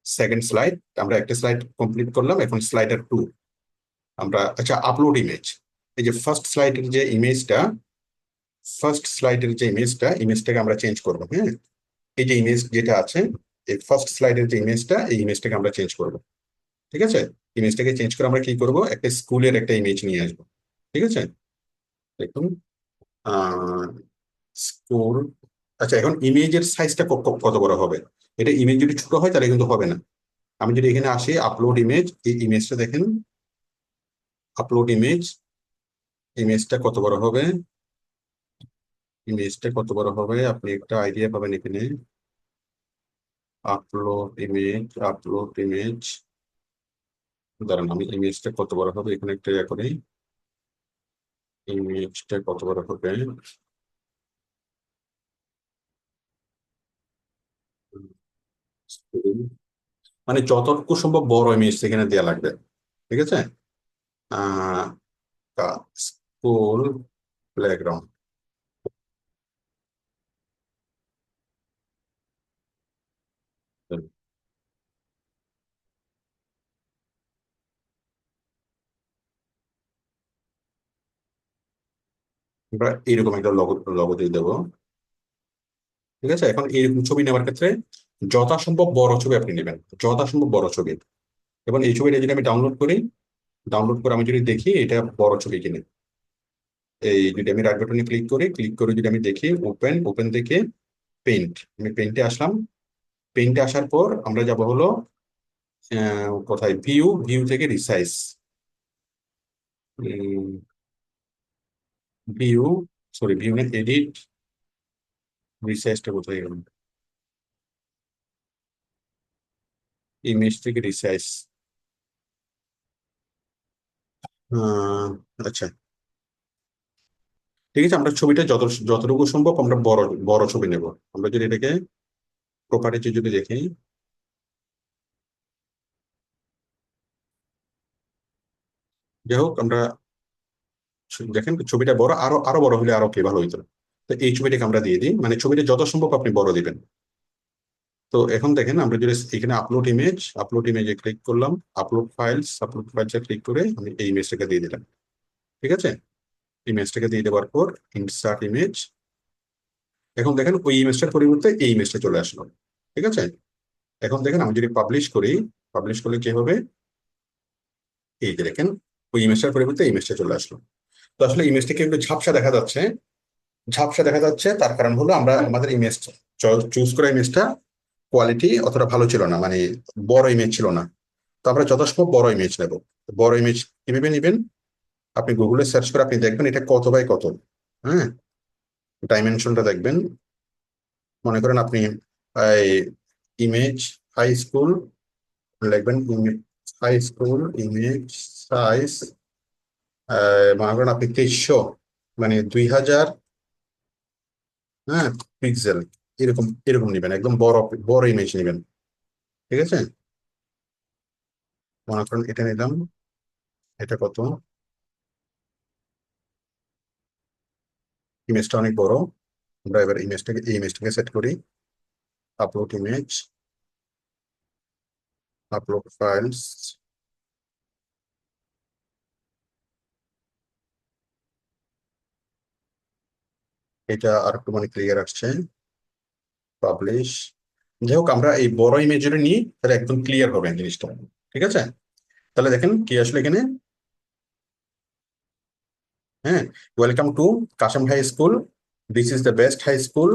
সেকেন্ড স্লাইড, আমরা একটা স্লাইড কমপ্লিট করলাম, এখন স্লাইডার 2 আমরা, আচ্ছা, আপলোড ইমেজ। এই যে ফার্স্ট স্লাইডের যে ইমেজটা, ফার্স্ট স্লাইডের যে ইমেজটা, ইমেজটাকে আমরা চেঞ্জ করবো। হ্যাঁ, এই যে ইমেজ যেটা আছে, এই ফার্স্ট স্লাইডের যে ইমেজটা, এই ইমেজটাকে আমরা চেঞ্জ করবো। ঠিক আছে, ইমেজটাকে চেঞ্জ করে আমরা কি করব? একটা স্কুলের একটা ইমেজ নিয়ে আসবো। ঠিক আছে, দেখুন, স্কুল। আচ্ছা, এখন ইমেজের সাইজটা কত বড় হবে? এটা ইমেজ যদি ছোট হয় তাহলে কিন্তু হবে না। আমি যদি এখানে আসি আপলোড ইমেজ, এই ইমেজটা দেখেন, আপলোড ইমেজ, ইমেজটা কত বড় হবে? ইমেজটা কত বড় হবে আপনি একটা আইডিয়া পাবেন এখানে। আপলোড ইমেজ, আপলোড ইমেজ, দাঁড়ান, আমি ইমেজটা কত বড় হবে এখানে একটা ইয়ে করি। ইমেজটা কত বড় হবে? মানে যতটুকু সম্ভব বড় ইমেজ সেখানে দেওয়া লাগবে। ঠিক আছে, আহ স্কুল প্লেগ্রাউন্ড, আমরা এইরকম একটা লগো লগো দিয়ে দেবো। ঠিক আছে, এখন এইরকম ছবি নেওয়ার ক্ষেত্রে যথাসম্ভব বড় ছবি আপনি নেবেন, যথাসম্ভব বড় ছবি। এবং এই ছবিটা যদি আমি ডাউনলোড করি, ডাউনলোড করে আমি যদি দেখি এটা বড় ছবি কিনে, এই যদি আমি রাইট বাটনে ক্লিক করি, ক্লিক করে যদি আমি দেখি ওপেন, ওপেন থেকে পেইন্ট, আমি পেইন্টে আসলাম। পেইন্টে আসার পর আমরা যাব হলো কোথায়, ভিউ, ভিউ থেকে রিসাইজ, ভিউ, সরি ভিউ না, এডিট, রিসাইজটা কোথায় গেল? ইমেজ থেকে রিসাইজ, আচ্ছা, ঠিক আছে, আমরা ছবিটা যতটুকু সম্ভব আমরা বড় বড় ছবি নেব। আমরা যদি এটাকে প্রপার্টিতে যদি দেখি, যাই হোক, আমরা দেখেন ছবিটা বড়, আরো আরো বড় হলে আরো কি ভালো হইতো। তো এই ছবিটাকে আমরা দিয়ে দিই, মানে ছবিটা যত সম্ভব আপনি বড় দিবেন। তো এখন দেখেন আমরা যদি এখানে আপলোড ইমেজ, আপলোড ইমেজে ক্লিক করলাম, আপলোড ফাইলস, আপলোড ফাইলসে ক্লিক করে আমি এই ইমেজটাকে দিয়ে দিলাম। ঠিক আছে, ইমেজটাকে দিয়ে দেওয়ার পর ইনসার্ট ইমেজ, এখন দেখেন ওই ইমেজটার পরিবর্তে এই ইমেজটা চলে আসলো। ঠিক আছে, এখন দেখেন আমি যদি পাবলিশ করি, পাবলিশ করলে কি হবে, এই যে দেখেন ওই ইমেজটার পরিবর্তে এই ইমেজটা চলে আসলো। তো আসলে ইমেজটাকে একটু ঝাপসা দেখা যাচ্ছে। ঝাপসা দেখা যাচ্ছে তার কারণ হলো আমরা আমাদের ইমেজ চুজ করা ইমেজটা কোয়ালিটি অতটা ভালো ছিল না, মানে বড় ইমেজ ছিল না। তো আমরা যথাসম্ভব বড় ইমেজ নেব। বড় ইমেজ কিভাবে নেবেন, আপনি গুগলে সার্চ করে আপনি দেখবেন এটা কত বাই কত। হ্যাঁ, ডাইমেনশনটা দেখবেন। মনে করেন আপনি এই ইমেজ হাই স্কুল লিখবেন, হাই স্কুল ইমেজ সাইজ মনে করেন আপনি 2300, মানে 2000, হ্যাঁ, পিক্সেল, এরকম এরকম নেবেন, একদম বড় বড় ইমেজ নেবেন। ঠিক আছে, মনে করেন এটা নিলাম, এটা কত, ইমেজটা অনেক বড়। আমরা এবার এই ইমেজটাকে সেট করি, আপলোড ইমেজ, আপলোড ফাইলস, এটা আর একটু মানে ক্লিয়ার আসছে, পাবলিশ। যাই হোক, আমরা এই বড় ইমেজটা নিই তাহলে একদম ক্লিয়ার হবে জিনিসটা। ঠিক আছে, তাহলে দেখেন কি আসলে এখানে, হ্যাঁ, welcome to Kashim high school, this is the best high school.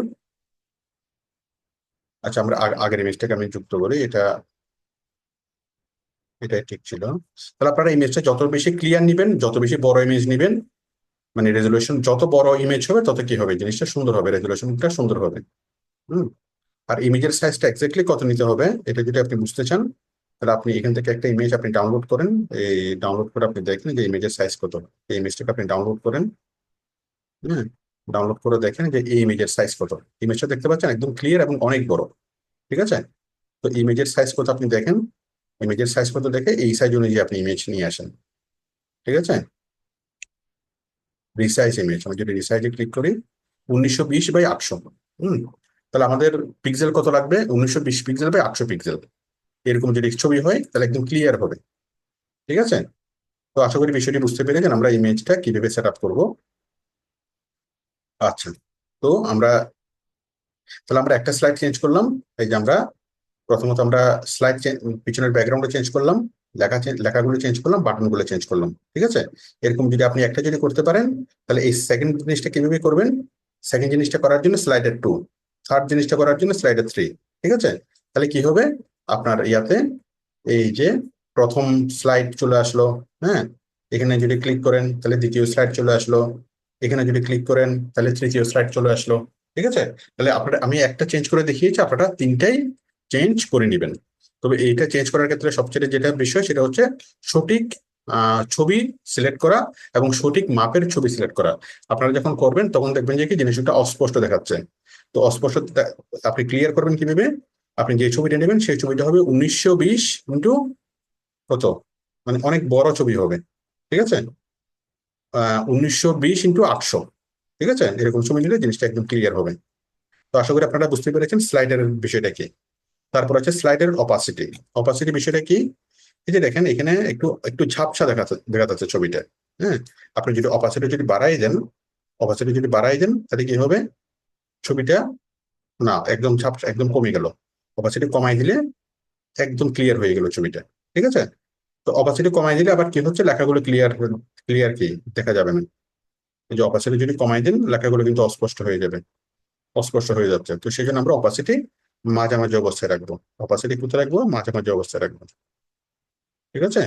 আচ্ছা, আমরা আগের ইমেজটাকে আমি যুক্ত করি, এটা এটাই ঠিক ছিল। তাহলে আপনারা ইমেজটা যত বেশি ক্লিয়ার নেবেন, যত বেশি বড় ইমেজ নেবেন, মানে রেজলিউশন যত বড় ইমেজ হবে তত কি হবে, জিনিসটা সুন্দর হবে, রেজলিউশনটা সুন্দর হবে। হুম। আর ইমেজের সাইজটা এক্স্যাক্টলি কত নিতে হবে এটা যদি আপনি বুঝতে চান, তাহলে আপনি এখান থেকে একটা ইমেজ আপনি ডাউনলোড করেন। এই ডাউনলোড করে আপনি দেখেন যে ইমেজের সাইজ কত। এই ইমেজটাকে আপনি ডাউনলোড করেন। হ্যাঁ, ডাউনলোড করে দেখেন যে এই ইমেজের সাইজ কত। ইমেজটা দেখতে পাচ্ছেন একদম ক্লিয়ার এবং অনেক বড়। ঠিক আছে, তো ইমেজের সাইজ কত আপনি দেখেন, ইমেজের সাইজ কত দেখে এই সাইজ অনুযায়ী আপনি ইমেজ নিয়ে আসেন। ঠিক আছে, রিসাইজ ইমেজ, আমি যদি রিসাইজে ক্লিক করি, 1920 বাই 800। হুম, তাহলে আমাদের পিক্সেল কত লাগবে, 1920 পিক্সেল বাই 800 পিক্সেল। এরকম যদি ছবি হয় তাহলে একদম ক্লিয়ার হবে। ঠিক আছে, তো আশা করি বিষয়টি বুঝতে পেরেছেন আমরা ইমেজটা কিভাবে সেট আপ করবো। আচ্ছা, তো আমরা একটা স্লাইড চেঞ্জ করলাম। এই যে আমরা প্রথমত আমরা স্লাইড পিছনের ব্যাকগ্রাউন্ডে চেঞ্জ করলাম, লেখাগুলো চেঞ্জ করলাম, বাটনগুলো চেঞ্জ করলাম। ঠিক আছে, এরকম যদি আপনি একটা যদি করতে পারেন, তাহলে এই সেকেন্ড জিনিসটা কিভাবে করবেন, সেকেন্ড জিনিসটা করার জন্য স্লাইডার 2, থার্ড জিনিসটা করার জন্য স্লাইডার 3। ঠিক আছে, তাহলে কি হবে, আপনার ইয়াতে এই যে প্রথম স্লাইড চলে আসলো, হ্যাঁ, এখানে যদি ক্লিক করেন তাহলে দ্বিতীয় স্লাইড চলে আসলো, এখানে যদি ক্লিক করেন তাহলে তৃতীয় স্লাইড চলে আসলো। ঠিক আছে, তাহলে আপনারা, আমি একটা চেঞ্জ করে দেখিয়েছি, আপনারা তিনটাই চেঞ্জ করে নেবেন। তবে এইটা চেঞ্জ করার ক্ষেত্রে সবচেয়ে যেটা বিষয় সেটা হচ্ছে সঠিক ছবি সিলেক্ট করা এবং সঠিক মাপের ছবি সিলেক্ট করা। আপনারা যখন করবেন তখন দেখবেন যে কি জিনিসটা অস্পষ্ট দেখাচ্ছে। তো অস্পষ্ট আপনি ক্লিয়ার করবেন কিভাবে, আপনি যে ছবিটা নেবেন সেই ছবিটা হবে 1920 কত, মানে অনেক বড় ছবি হবে। ঠিক আছে, 1920 × 800। ঠিক আছে, এরকম ছবি নিলে জিনিসটা একদম ক্লিয়ার হবে। তো আশা করি আপনারা বুঝতে পেরেছেন স্লাইডারের বিষয়টা কি। তারপর আছে স্লাইডের অপাসিটি। অপাসিটি বিষয়টা কি, এই যে দেখেন এখানে একটু একটু ঝাপসা দেখা যাচ্ছে ছবিটা। হ্যাঁ, আপনি যদি অপাসিটি যদি বাড়াই দেন, তাহলে কি হবে, ছবিটা না একদম ঝাপসা একদম কমে গেল। অপাসিটি কমাই দিলে একদম ক্লিয়ার হয়ে গেল ছবিটা। ঠিক আছে, তো অপাসিটি কমাই দিলে আবার কি হচ্ছে, লেখাগুলো ক্লিয়ার ক্লিয়ার কি দেখা যাবে না। এই যে অপাসিটি যদি কমাই দেন লেখাগুলো কিন্তু অস্পষ্ট হয়ে যাবে, অস্পষ্ট হয়ে যাচ্ছে। তো সেই জন্য আমরা অপাসিটি মাঝামাঝি অবস্থায় রাখবো। অপাসিটি কোথায় রাখবো, মাঝামাঝি অবস্থায় রাখবো। ঠিক আছে,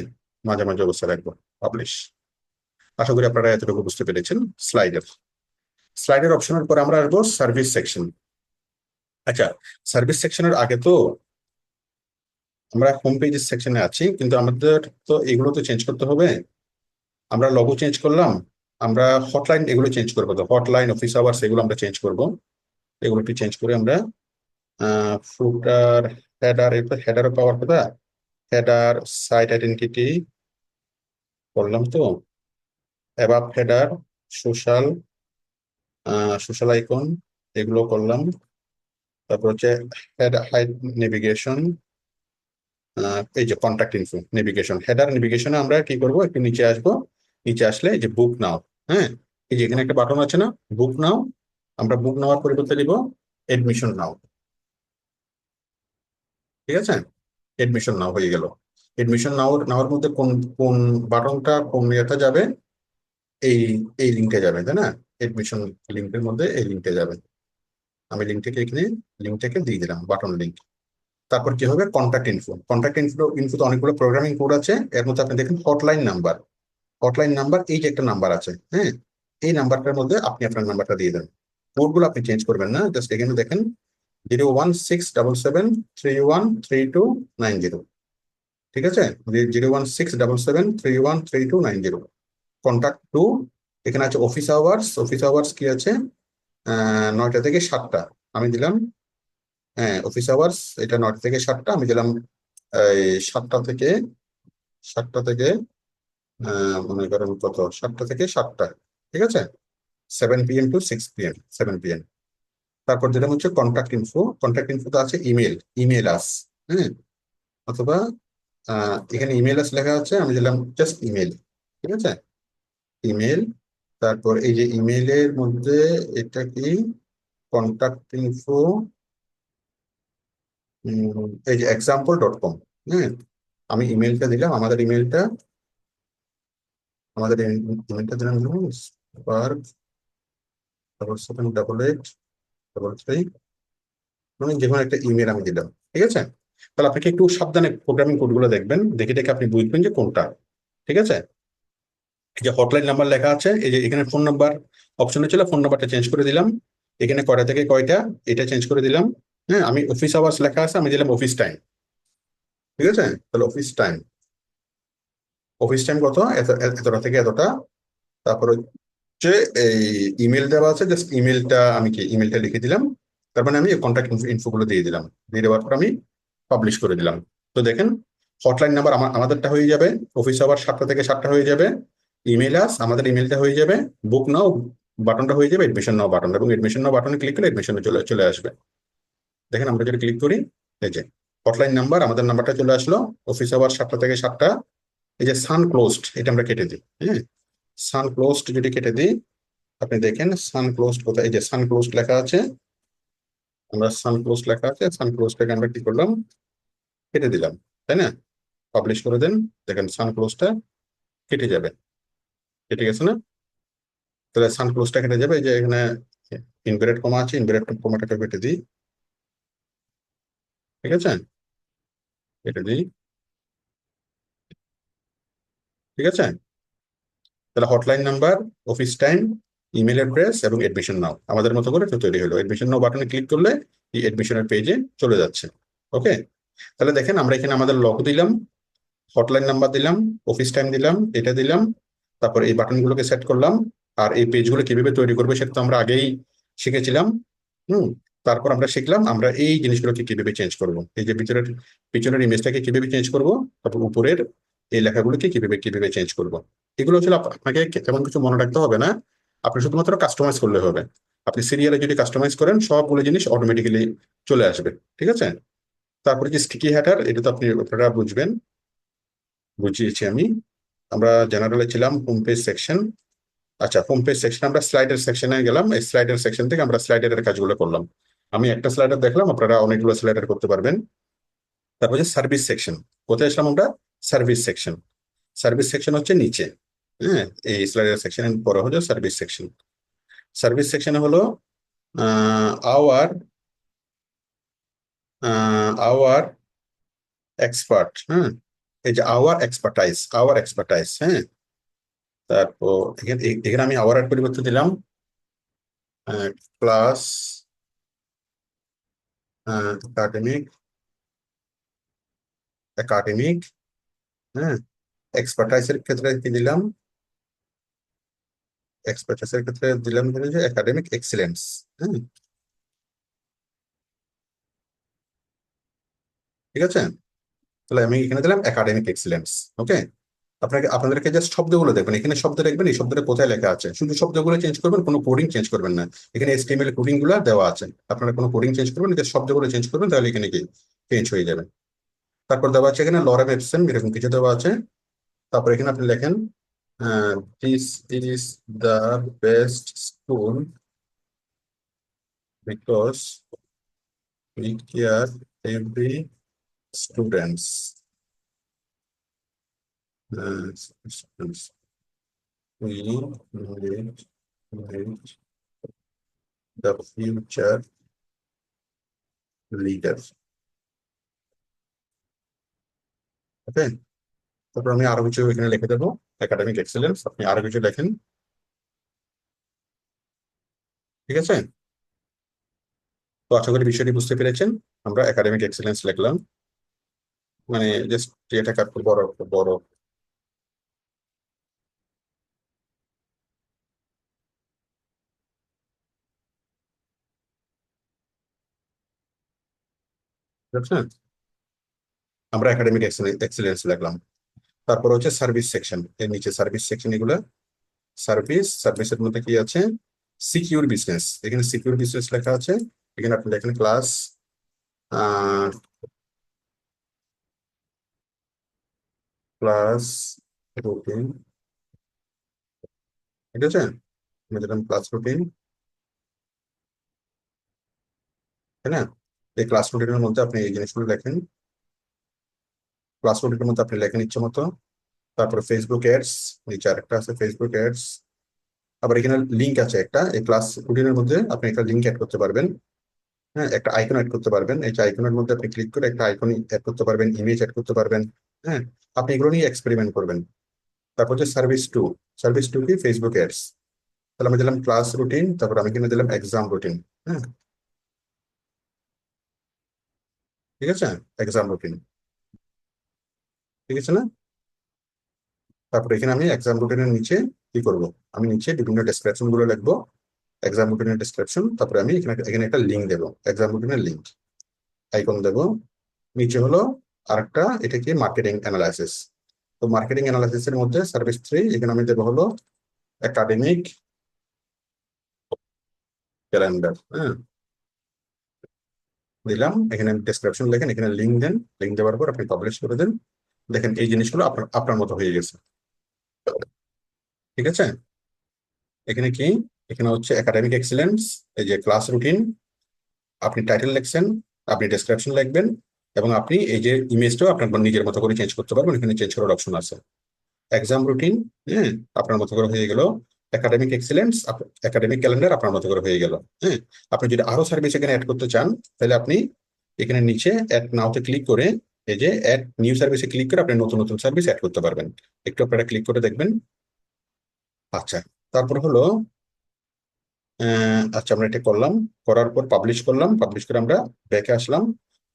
মাঝামাঝি অবস্থায় রাখবো, পাবলিশ। আশা করি আপনারা এতটুকু বুঝতে পেরেছেন। স্লাইডের অপশনের পরে আমরা আসবো সার্ভিস সেকশন। আচ্ছা, সার্ভিস সেকশনের আগে তো আমরা হোম পেজের সেকশনে আছি, কিন্তু আমাদের তো এগুলো তো চেঞ্জ করতে হবে। আমরা লগো চেঞ্জ করলাম, আমরা হটলাইন এগুলো চেঞ্জ করবো, তো হটলাইন, অফিস আওয়ার্স এগুলো আমরা চেঞ্জ করবো। এগুলো একটু চেঞ্জ করে আমরা ফুটার, হেডার, এরপর হেডারও পাওয়ার কথা, হেডার, সাইট আইডেন্টিটি করলাম তো, above header, social, social icon এগুলো করলাম। তারপর হচ্ছে হেড হাইড নেভিগেশন, এই যে কন্ট্যাক্ট ইনফো নেভিগেশন, হেডার নেভিগেশনে আমরা কি করব, একটু নিচে আসবো। নিচে আসলে এই যে বুক নাও, হ্যাঁ, এই যে এখানে একটা বাটন আছে না, বুক নাও, আমরা বুক নেওয়ার পরিবর্তে দিব এডমিশন নাও। ঠিক আছে, এডমিশন নাও হয়ে গেল। এডমিশন নেওয়ার মধ্যে কোন কোন বাটনটা কোন ইয়েতে যাবে, এই এই লিঙ্কে যাবে, তাই না? এডমিশন লিঙ্কের মধ্যে এই লিঙ্কে যাবে। আমি লিঙ্কটাকে দিয়ে দিলাম বাটন লিঙ্ক। তারপর কি হবে, কন্ট্যাক্ট ইনফোতে অনেকগুলো প্রোগ্রামিং কোড আছে, এর মধ্যে আপনি দেখেন হটলাইন নাম্বার, এই যে একটা নাম্বার আছে, হ্যাঁ, এই নাম্বারটার মধ্যে আপনি আপনার নাম্বারটা দিয়ে দেন। কোডগুলো আপনি চেঞ্জ করবেন না, জাস্ট এখানে দেখেন 01677313290। ঠিক আছে, 01677313290। কন্ট্যাক্ট টু, এখানে আছে অফিস আওয়ার্স কি আছে, 9টা থেকে 7টা আমি দিলাম। হ্যাঁ, অফিস আওয়ার্স এটা 9টা থেকে 7টা আমি দিলাম। এই 7টা থেকে মনে করেন কত, 7টা থেকে 7টা, ঠিক আছে, 7 PM to 6 PM, 7 PM। তারপর যেটা হচ্ছে কন্ট্যাক্ট ইনফো তো আছে ইমেল আস, হ্যাঁ, অথবা এখানে ইমেল আস লেখা আছে, আমি দিলাম জাস্ট ইমেল। ঠিক আছে, ইমেল। তারপর এই যে ইমেলের মধ্যে এটা কি, কন্ট্যাক্ট ইনফো, এই যে example.com, হ্যাঁ, আমি ইমেলটা দিলাম, আমাদের ইমেলটা দিলাম spark778833, মানে যে কোনো একটা ইমেল আমি দিলাম। ঠিক আছে, তাহলে আপনাকে একটু সাবধানে প্রোগ্রামিং কোডগুলো দেখবেন, দেখে দেখে আপনি বুঝবেন যে কোনটা। ঠিক আছে, এই যে হটলাইন নাম্বার লেখা আছে, এই যে এখানে ফোন নাম্বার অপশনে ছিল, ফোন নাম্বারটা চেঞ্জ করে দিলাম। এখানে কয়টা থেকে কয়টা, এটা চেঞ্জ করে দিলাম। হ্যাঁ, আমি অফিস আওয়ার্স লেখা আছে, আমি দিলাম অফিস টাইম। ঠিক আছে, তাহলে অফিস টাইম কত, এতটা থেকে এতটা। তারপর হচ্ছে এই ইমেল দেওয়া আছে, জাস্ট ইমেলটা লিখে দিলাম। তার মানে আমি কন্ট্যাক্ট ইনফো গুলো দিয়ে দিলাম, দিয়ে দেওয়ার পর আমি পাবলিশ করে দিলাম। তো দেখেন, হটলাইন নাম্বার আমাদেরটা হয়ে যাবে, অফিস আওয়ার 7টা থেকে 7টা হয়ে যাবে, আমাদের ইমেলটা হয়ে যাবে, বুক নাও বাটনটা হয়ে যাবে, এডমিশন নাও বাটন, এবং এডমিশন নাও বাটনে ক্লিক করলে এডমিশনে চলে চলে আসবে। দেখেন আমরা যদি ক্লিক করি, এই যে হটলাইন নাম্বার, আমাদের নাম্বারটা চলে আসলো, অফিস আওয়ার 7টা থেকে 7টা। এই যে সান ক্লোজড, এটা আমরা কেটে দিই, হ্যাঁ, সান ক্লোজড যদি কেটে দিই, আপনি দেখেন সান ক্লোজড কোথায়, এই যে সান ক্লোজড লেখা আছে, সান ক্লোজটাকে আমরা কি করলাম, কেটে দিলাম, তাই না? পাবলিশ করে দেন, দেখেন সান ক্লোজটা কেটে যাবে, কেটে গেছে না? তাহলে সান ক্লোজটা কেটে যাবে, এই যে এখানে ইনভার্টেড কমা আছে, ইনভার্টেড কমাটাকে কেটে দিই। ঠিক আছে, কেটে দিই। ঠিক আছে, তাহলে hotline number, office time, email address এবং এডমিশন নাও আমাদের মতো করে তো তৈরি হলো। এডমিশন নাও বাটনে ক্লিক করলে এই এডমিশনের পেজে চলে যাচ্ছে। ওকে, তাহলে দেখেন আমরা এখানে আমাদের লগ দিলাম, হটলাইন নাম্বার দিলাম, অফিস টাইম দিলাম, এটা দিলাম, তারপর এই বাটনগুলোকে সেট করলাম। আর এই পেজগুলো কিভাবে তৈরি করবে সেটা তো আমরা আগেই শিখেছিলাম। হুম, তারপর আমরা শিখলাম আমরা এই জিনিসগুলোকে কিভাবে চেঞ্জ করব, এই যে পিছনের ইমেজটাকে কিভাবে চেঞ্জ করব, তারপর উপরের এই লেখাগুলোকে কিভাবে কিভাবে চেঞ্জ করব। এগুলো হচ্ছে আপনাকে তেমন কিছু মনে রাখতে হবে না, আপনি শুধুমাত্র কাস্টমাইজ করলে হবে। আপনি সিরিয়ালে যদি কাস্টমাইজ করেন সবগুলো জিনিস অটোমেটিক্যালি চলে আসবে। ঠিক আছে, তারপরে যে স্টিকি হ্যাটার, এটা তো আপনারা বুঝবেন, বুঝিয়েছি আমি। আমরা জেনারেলে ছিলাম হোম পেজ সেকশন। আচ্ছা, হোম পেজ সেকশন আমরা স্লাইডার সেকশনে গেলাম, এই স্লাইডার সেকশন থেকে আমরা স্লাইডারের কাজগুলো করলাম। আমি একটা স্লাইডার দেখলাম, আপনারা অনেকগুলো স্লাইডার করতে পারবেন। তারপর যে সার্ভিস সেকশন, কোথায় আসলাম আমরা, সার্ভিস সেকশন হচ্ছে নিচে। হ্যাঁ, এই স্লাইডার সেকশনের পরে হলো সার্ভিস সেকশনে হলো আওয়ার আওয়ার এক্সপার্ট, হ্যাঁ, এই যে আওয়ার এক্সপার্টাইজ, হ্যাঁ। তারপর এখানে আমি আওয়ার পরিবর্তে দিলাম ক্লাস একাডেমিক একাডেমিক, হ্যাঁ। এক্সপার্টাইজের ক্ষেত্রে কি দিলাম, যে একাডেমিক এক্সিলেন্স, হ্যাঁ। ঠিক আছে, তাহলে আমি এখানে দিলাম একাডেমিক এক্সিলেন্স। ওকে, আপনাদেরকে জাস্ট শব্দগুলো দেখবেন, এখানে শব্দ দেখবেন, এই শব্দটা কোথায় লেখা আছে, শুধু শব্দগুলো চেঞ্জ করবেন, কোনো কোডিং চেঞ্জ করবেন না। এখানে HTML কোডিং গুলো দেওয়া আছে, আপনারা কোনো কোডিং চেঞ্জ করবেন, জাস্ট শব্দগুলো চেঞ্জ করবেন, তাহলে এখানে কি চেঞ্জ হয়ে যাবে। তারপর দেওয়া আছে এখানে লরেম এপসন, এরকম কিছু দেওয়া আছে। তারপর এখানে আপনি লেখেন this is the best school because we care every students, students, we need the future leader. ওকে, তারপর আমি আরো কিছু এখানে লিখে দেবো, একাডেমিক এক্সেলেন্স, আপনি আরো কিছু লেখেন। ঠিক আছে, তো আশা করি বিষয়টি বুঝতে পেরেছেন। আমরা একাডেমিক এক্সেলেন্স লিখলাম, মানে জাস্ট এটাকে একটু বড় বড়। বুঝছেন, আমরা একাডেমিক এক্সেলেন্স লিখলাম। তারপর হচ্ছে সার্ভিস সেকশন, এর নিচে সার্ভিস সেকশন, এগুলো সার্ভিসের মধ্যে কি আছে, সিকিউর বিজনেস, এখানে সিকিউর বিজনেস লেখা আছে। এখানে আপনি দেখেন ক্লাস ক্লাস রুটিন, ঠিক আছে, আমি দিলাম ক্লাস রুটিন, তাই না? এই ক্লাস রুটিনের মধ্যে আপনি এই জিনিসগুলো লেখেন, ক্লাস রুটিনের মধ্যে আপনি লেখেন ইচ্ছে মতো। তারপরে ফেসবুক অ্যাডস, নিচে আরেকটা আছে ফেসবুক অ্যাডস। আবার এখানে লিঙ্ক আছে একটা, এই ক্লাস রুটিনের মধ্যে আপনি একটা লিঙ্ক অ্যাড করতে পারবেন। হ্যাঁ, একটা আইকন অ্যাড করতে পারবেন, এই আইকনের মধ্যে আপনি ক্লিক করে একটা আইকন অ্যাড করতে পারবেন, ইমেজ অ্যাড করতে পারবেন। হ্যাঁ, আপনি এগুলো নিয়ে এক্সপেরিমেন্ট করবেন। তারপর হচ্ছে সার্ভিস টু কি, ফেসবুক অ্যাডস। তাহলে আমি দিলাম ক্লাস রুটিন, তারপর আমি এখানে দিলাম এক্সাম রুটিন। হ্যাঁ, ঠিক আছে, এক্সাম রুটিন, ঠিক আছে না? তারপর এখানে আমি এক্সাম রুটিনের নিচে কি করব, আমি নিচে বিভিন্ন ডেসক্রিপশন গুলো লিখবো, এক্সাম রুটিনের ডেসক্রিপশন। তারপরে আমি এখানে এখানে একটা লিঙ্ক দেবো, এক্সাম রুটিনের লিঙ্ক, আইকন দেবো। নিচে হলো আরেকটা, এটা কি, মার্কেটিং অ্যানালাইসিস। তো মার্কেটিং অ্যানালাইসিস এর মধ্যে সার্ভিস 3, এখানে আমি দেবো হলো একাডেমিক ক্যালেন্ডার। হ্যাঁ, দিলাম, এখানে ডেসক্রিপশন লেখেন, এখানে লিঙ্ক দেন, লিঙ্ক দেওয়ার পর আপনি পাবলিশ করে দেন। দেখেন এই জিনিসগুলো আপনার আপনার মতো হয়ে গেছে। ঠিক আছে, এখানে কি, এখানে হচ্ছে একাডেমিক এক্সিলেন্স, এই যে ক্লাস রুটিন, আপনি টাইটেল লিখছেন, আপনি ডেসক্রিপশন লিখবেন, এবং আপনি এই যে ইমেজটাও আপনার নিজের মতো করে চেঞ্জ করতে পারবেন, এখানে চেঞ্জ করার অপশন আছে। এক্সাম রুটিন, হ্যাঁ, আপনার মতো করে হয়ে গেল। একাডেমিক এক্সিলেন্স, একাডেমিক ক্যালেন্ডার আপনার মতো করে হয়ে গেল। হ্যাঁ, আপনি যদি আরো সার্ভিস এখানে অ্যাড করতে চান, তাহলে আপনি এখানে নিচে অ্যাড নাওতে ক্লিক করে, এই যে অ্যাড নিউ সার্ভিসে ক্লিক করে আপনি নতুন নতুন সার্ভিস অ্যাড করতে পারবেন। একটু আপনারা ক্লিক করে দেখবেন। আচ্ছা, তারপর হলো আচ্ছা, আমরা এটা করলাম, করার পর পাবলিশ করলাম, পাবলিশ করে আমরা ব্যাকে আসলাম।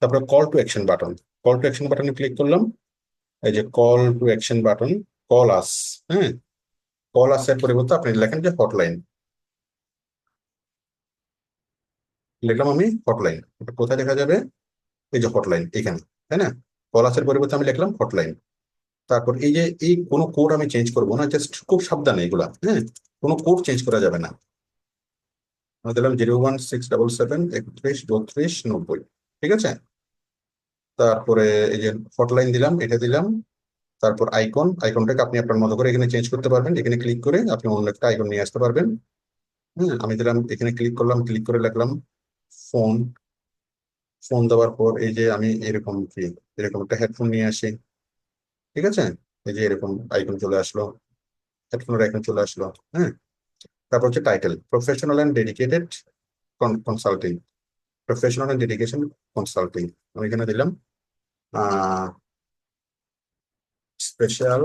তারপরে call to action button, call to action বাটনে ক্লিক করলাম। এই যে call to action button, call আস। হ্যাঁ, কল আসের পরিবর্তে আপনি লেখেন যে হটলাইন, লিখলাম আমি হটলাইন। এটা কোথায় দেখা যাবে, এই যে হটলাইন এখানে, তাই না? কল আসের পরিবর্তে আমি লিখলাম হটলাইন। তারপর এই যে এই কোনো কোড আমি চেঞ্জ করবো না, জাস্ট খুব সাবধানে এগুলা, হ্যাঁ, কোনো কোড চেঞ্জ করা যাবে না। আমি দিলাম 01677 31 32 90, ঠিক আছে। তারপরে এই যে হটলাইন দিলাম, এটা দিলাম। তারপর আইকনটাকে আপনি আপনার মতো করে এখানে চেঞ্জ করতে পারবেন, এখানে ক্লিক করে আপনি অন্য একটা আইকন নিয়ে আসতে পারবেন। হ্যাঁ, আমি দিলাম, এখানে ক্লিক করলাম, ক্লিক করে লিখলাম ফোন। ফোন দেওয়ার পর এই যে আমি এরকম কি, এরকম একটা হেডফোন নিয়ে আসি, ঠিক আছে। এই যে এরকম আইকন চলে আসলো, হেডফোনের আইকন চলে আসলো। হ্যাঁ, তারপর হচ্ছে title, professional and dedicated consulting, professional and dedication consulting. আমি এখানে দিলাম special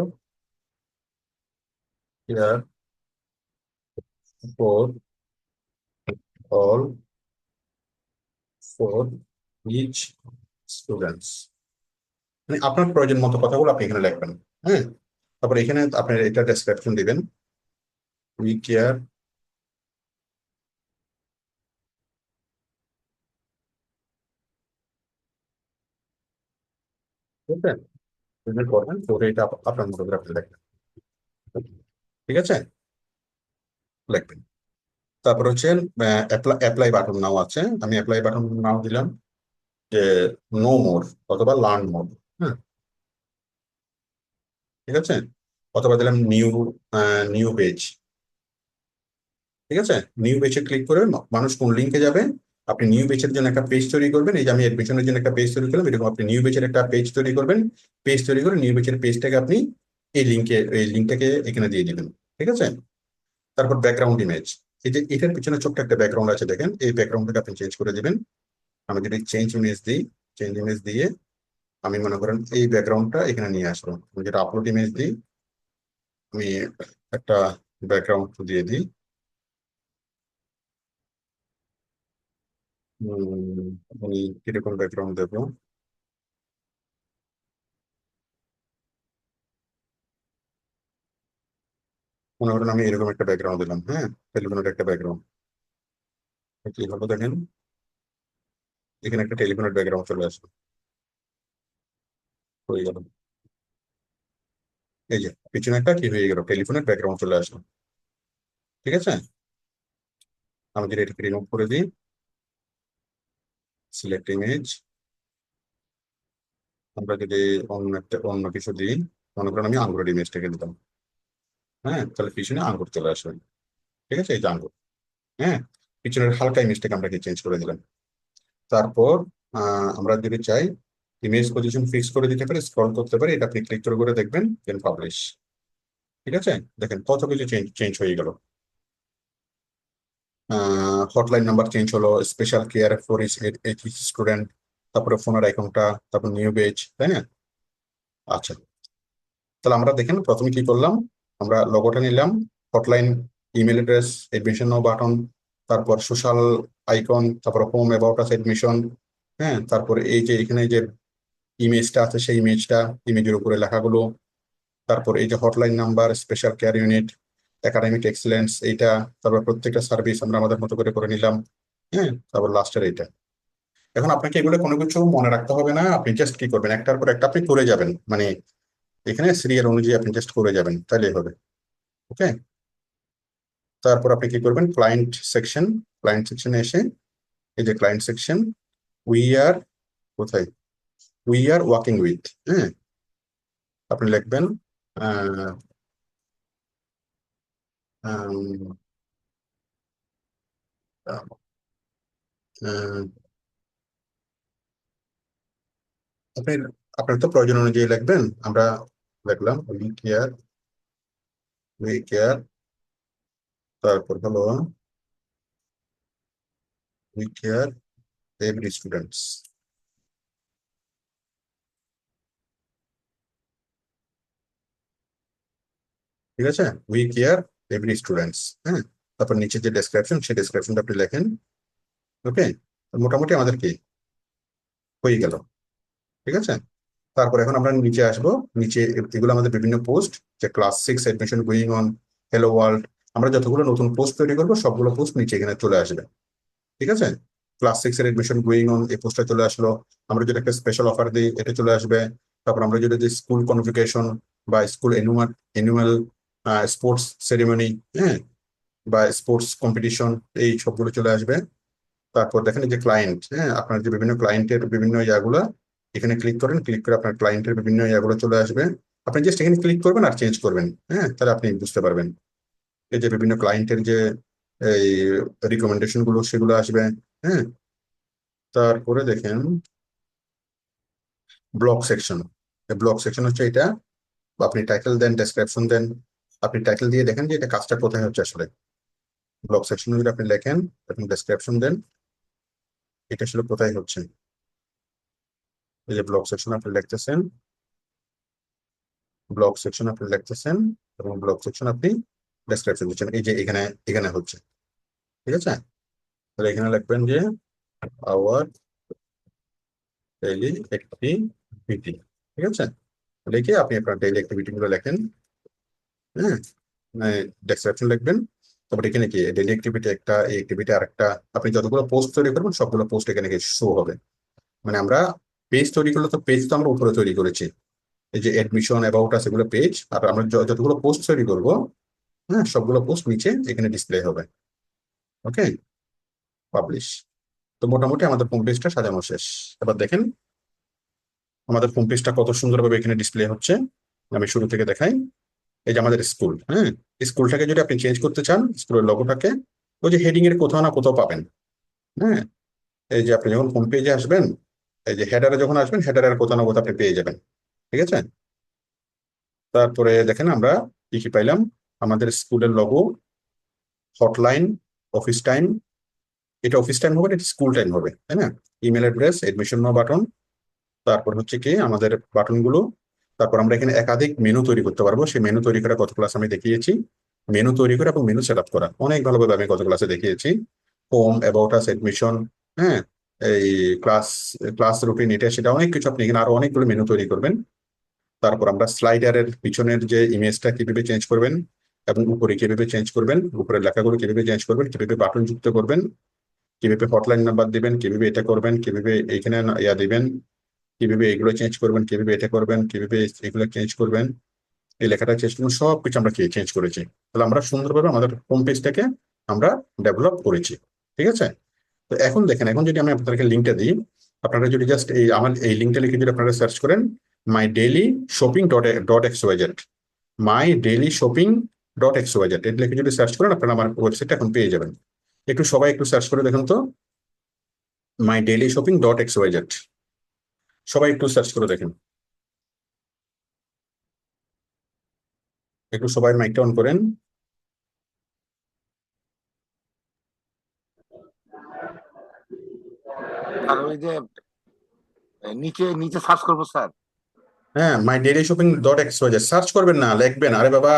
care for all, for each students. মানে আপনার প্রয়োজন মতো কথাগুলো আপনি এখানে লিখবেন। হ্যাঁ, তারপর এখানে আপনার এটা ডেসক্রিপশন দিবেন, উই কেয়ার, ঠিক আছে, এখানে করবেন, তো এটা আপনার মতো করে আপনি লিখবেন, ঠিক আছে, লিখবেন। তারপর হচ্ছে অ্যাপ্লাই বাটন নাও আছে, আমি অ্যাপ্লাই বাটন নাও দিলাম যে নো মোর অথবা লার্ন মোর। হ্যাঁ, ঠিক আছে, অথবা দিলাম নিউ নিউ পেজ, ঠিক আছে। নিউ পেজে ক্লিক করে মানুষ কোন লিঙ্কে যাবে, আপনি নিউ বেচের জন্য একটা পেজ তৈরি করবেন। এই যে আমি এডমিশনের জন্য একটা পেজ তৈরি করলাম, এরকম আপনি নিউ বেচের একটা পেজ তৈরি করবেন। পেজ তৈরি করে নিউ বেচের পেজটাকে আপনি এই লিঙ্কটাকে এখানে দিয়ে দিবেন। ঠিক আছে? তারপর ব্যাকগ্রাউন্ড ইমেজ, এই যে এটার পিছনে ছোট্ট একটা ব্যাকগ্রাউন্ড আছে দেখেন, এই ব্যাকগ্রাউন্ডটাকে আপনি চেঞ্জ করে দিবেন। আমি যদি চেঞ্জ ইমেজ দিই, চেঞ্জ ইমেজ দিয়ে আমি মনে করেন এই ব্যাকগ্রাউন্ডটা এখানে নিয়ে আসবো। আমি যেটা আপলোড ইমেজ দিই, আমি একটা ব্যাকগ্রাউন্ড দিয়ে দিই। আমি কিরকম ব্যাকগ্রাউন্ড দেবো? মনে করেন আমি এরকম একটা ব্যাকগ্রাউন্ড দিলাম, হ্যাঁ, টেলিফোনের একটা ব্যাকগ্রাউন্ড। কি হলো দেখেন, এখানে একটা টেলিফোনের ব্যাকগ্রাউন্ড চলে আসবে, হয়ে গেল। এই যে পিছনে একটা কি হয়ে গেল, টেলিফোনের ব্যাকগ্রাউন্ড চলে আসলো। ঠিক আছে? আমি যদি এটাকে রিমুভ করে দিই, সিলেক্ট ইমেজ, আমরা যদি অন্য কিছু দিই, মনে করেন আমি আঙ্গুরের ইমেজটাকে দিতাম, হ্যাঁ, তাহলে পিছনে আঙ্গুর চলে আসবে। ঠিক আছে? এই যে আঙ্গুর, হ্যাঁ, পিছনের হালকা ইমেজটাকে আমরা চেঞ্জ করে দিলাম। তারপর আমরা যদি চাই ইমেজ পজিশন ফিক্স করে দিতে পারি, স্ক্রল করতে পারি, এটা আপনি ক্লিক করে দেখবেন, দেন পাবলিশ। ঠিক আছে? দেখেন কত কিছু চেঞ্জ চেঞ্জ হয়ে গেল। হটলাইন নাম্বার চেঞ্জ হলো, স্পেশাল কেয়ার ফর স্টুডেন্ট, তারপরে ফোনের আইকনটা, তারপর নিউ পেজ, তাই না? আচ্ছা, তাহলে আমরা দেখেন প্রথমে কি করলাম, আমরা লোগোটা নিলাম, হটলাইন, ইমেল অ্যাড্রেস, এডমিশন নাও বাটন, তারপর সোশ্যাল আইকন, তারপর হোম অ্যাবাউট আস এডমিশন, হ্যাঁ, তারপর এই যে এখানে যে ইমেজটা আছে সেই ইমেজটা, ইমেজের উপরে লেখাগুলো, তারপর এই যে hotline number, special care unit, academic excellence এইটা, তারপর প্রত্যেকটা সার্ভিস আমরা আমাদের মতো করে নিলাম, হ্যাঁ, তারপর লাস্টের এইটা। এখন আপনাকে এগুলো কোনো কিছু মনে রাখতে হবে না, আপনি জাস্ট কি করবেন, একটার পর একটা আপনি করে যাবেন, মানে এখানে সিরিয়াল অনুযায়ী আপনি জাস্ট করে যাবেন, তাহলেই হবে। ওকে, তারপর আপনি কি করবেন, ক্লায়েন্ট সেকশনে এসে এই যে ক্লায়েন্ট সেকশন, উই আর, কোথায়, উই আর ওয়ার্কিং উইথ, হ্যাঁ, আপনি লিখবেন আহ, আম, আহ, আপনি আপনার তো প্রয়োজন অনুযায়ী লিখবেন। আমরা লিখলাম উই কেয়ার, তারপর হলো উই কেয়ার এভরি স্টুডেন্টস। ঠিক আছে? উই কেয়ার এভরি স্টুডেন্টস, হ্যাঁ, তারপর নিচে যে ডেসক্রিপশন, সেই ডেসক্রিপশনটা আপনি লেখেন। ওকে, মোটামুটি আমাদের কি হয়ে গেল। ঠিক আছে? তারপর এখন আমরা নিচে আসবো। নিচে এগুলো আমাদের বিভিন্ন পোস্ট, যে class 6 admission going on, hello world, আমরা যতগুলো নতুন পোস্ট তৈরি করবো সবগুলো পোস্ট নিচে এখানে চলে আসবে। ঠিক আছে? ক্লাস 6 এর এডমিশন গোয়িং অন, এই পোস্টটা চলে আসলো। আমরা যদি একটা স্পেশাল অফার দিই, এটা চলে আসবে। তারপর আমরা যদি স্কুল কনভোকেশন বা স্কুল অ্যানুয়াল স্পোর্টস সেরিমনি, হ্যাঁ, বা স্পোর্টস কম্পিটিশন, এই সবগুলো চলে আসবে। তারপর দেখেন এই যে ক্লায়েন্ট, হ্যাঁ, আপনার যে বিভিন্ন ক্লায়েন্টের বিভিন্ন ইয়াগুলো, এখানে ক্লিক করেন, ক্লিক করে আপনার ক্লায়েন্টের বিভিন্ন ইয়াগুলো চলে আসবে। আপনি জাস্ট এখানে ক্লিক করবেন আর চেঞ্জ করবেন, হ্যাঁ, তাহলে আপনি বুঝতে পারবেন। এই যে বিভিন্ন ক্লায়েন্টের যে এই রিকমেন্ডেশন গুলো সেগুলো আসবে, হ্যাঁ। তারপরে দেখেন ব্লক সেকশন, ব্লক সেকশন হচ্ছে এটা, আপনি টাইটেল দেন, ডেসক্রিপশন দেন। আপনি টাইটেল দিয়ে দেখেন যে এটা কাজটা কোথায় হচ্ছে আসলে। ব্লক সেকশনে যদি আপনি লেখেন, আপনি ডেসক্রিপশন দেন, এটা আসলে কোথায় হচ্ছে। এই যে ব্লক সেকশন আপনি লিখতেছেন, ব্লগ সেকশন আপনি লিখতেছেন, এবং ব্লগ সেকশন আপনি ডেসক্রিপশন দিচ্ছেন, এই যে এখানে এখানে হচ্ছে। ঠিক আছে? তাহলে এখানে লিখবেন যে আওয়ার ডেইলি অ্যাক্টিভিটি। ঠিক আছে? লিখে আপনি আপনার ডেইলি অ্যাক্টিভিটি গুলো লেখেন, হ্যাঁ, ডেসক্রিপশন লিখবেন। তারপর এখানে কি ডেইলি অ্যাক্টিভিটি একটা, এই অ্যাক্টিভিটি আরেকটা, আপনি যতগুলো পোস্ট তৈরি করবেন সবগুলো পোস্ট এখানে শো হবে। মানে আমরা পেজ তৈরি করলে তো পেজ তো আমরা উপরে তৈরি করেছি, এই যে এডমিশন অ্যাবাউট আস এগুলো পেজ, আর আমরা যতগুলো পোস্ট তৈরি করবো, হ্যাঁ, সবগুলো পোস্ট নিচে এখানে ডিসপ্লে হবে। ওকে, পাবলিশ। তো মোটামুটি আমাদের হোম পেজটা সাজানো শেষ। এবার দেখেন আমাদের হোম পেজটা কত সুন্দরভাবে এখানে ডিসপ্লে হচ্ছে। আমি শুরু থেকে দেখাই। এই যে আমাদের স্কুল, হ্যাঁ, স্কুলটাকে যদি আপনি চেঞ্জ করতে চান, স্কুলের লোগোটাকে ওই যে হেডিং এর কোথাও না কোথাও পাবেন, হ্যাঁ, এই যে আপনি যখন হোম পেজে আসবেন, এই যে হেডারে যখন আসবেন, হেডারের কোথাও না কোথাও আপনি পেয়ে যাবেন। ঠিক আছে, তারপরে দেখেন আমরা কি কি পাইলাম। আমাদের স্কুলের লোগো, হটলাইন, অফিস টাইম। এটা অফিস টাইম হবে না, এটা স্কুল টাইম হবে, তাই না? ইমেল অ্যাড্রেস, এডমিশন নাও বাটন, তারপর হচ্ছে কি আমাদের বাটনগুলো। তারপর আমরা এখানে একাধিক মেনু তৈরি করতে পারবো। সেই মেনু তৈরি করা গত ক্লাস আমি দেখিয়েছি। মেনু তৈরি করা এবং মেনু সেট আপ করা অনেক ভালোভাবে আমি গত ক্লাসে দেখিয়েছি। হোম, অ্যাবাউট আস, এডমিশন, হ্যাঁ, এই ক্লাস ক্লাস রুটিন, এটা সেটা অনেক কিছু আপনি এখানে আরো অনেকগুলো মেনু তৈরি করবেন। তারপর আমরা স্লাইডারের পিছনের যে ইমেজটা কিভাবে চেঞ্জ করবেন এবং উপরে কিভাবে চেঞ্জ করবেন, উপরের লেখাগুলো কিভাবে চেঞ্জ করবেন, কিভাবে বাটন যুক্ত করবেন, কিভাবে হটলাইন নাম্বার দিবেন, কিভাবে এটা করবেন, কিভাবে এইখানে ইয়া দিবেন, কিভাবে এগুলো চেঞ্জ করবেন, কিভাবে এটা করবেন, কিভাবে এগুলো চেঞ্জ করবেন, এই লেখাটা চেঞ্জ করবেন, সবকিছু আমরা চেঞ্জ করেছি। তাহলে আমরা সুন্দরভাবে আমাদের হোম পেজটাকে আমরা ডেভেলপ করেছি। ঠিক আছে, তো এখন দেখেন, এখন যদি আমি আপনাদেরকে লিঙ্কটা দিই, আপনারা যদি জাস্ট এই আমার এই লিঙ্কটা লিখে যদি আপনারা সার্চ করেন my daily shopping dot X Y Z, my daily shopping dot X Y Z, এটা লিখে যদি সার্চ করেন আপনারা আমার ওয়েবসাইটটা এখন পেয়ে যাবেন। একটু সবাই একটু সার্চ করে দেখুন তো, my daily shopping dot X Y Z, সবাই একটু সার্চ করে দেখেন। একটু সবাই মাইকটা অন করেন। আর ওই যে নিচে নিচে সার্চ করবো স্যার? হ্যাঁ, my daily shopping dot X Y Z search করবেন না, লিখবেন। আরে বাবা,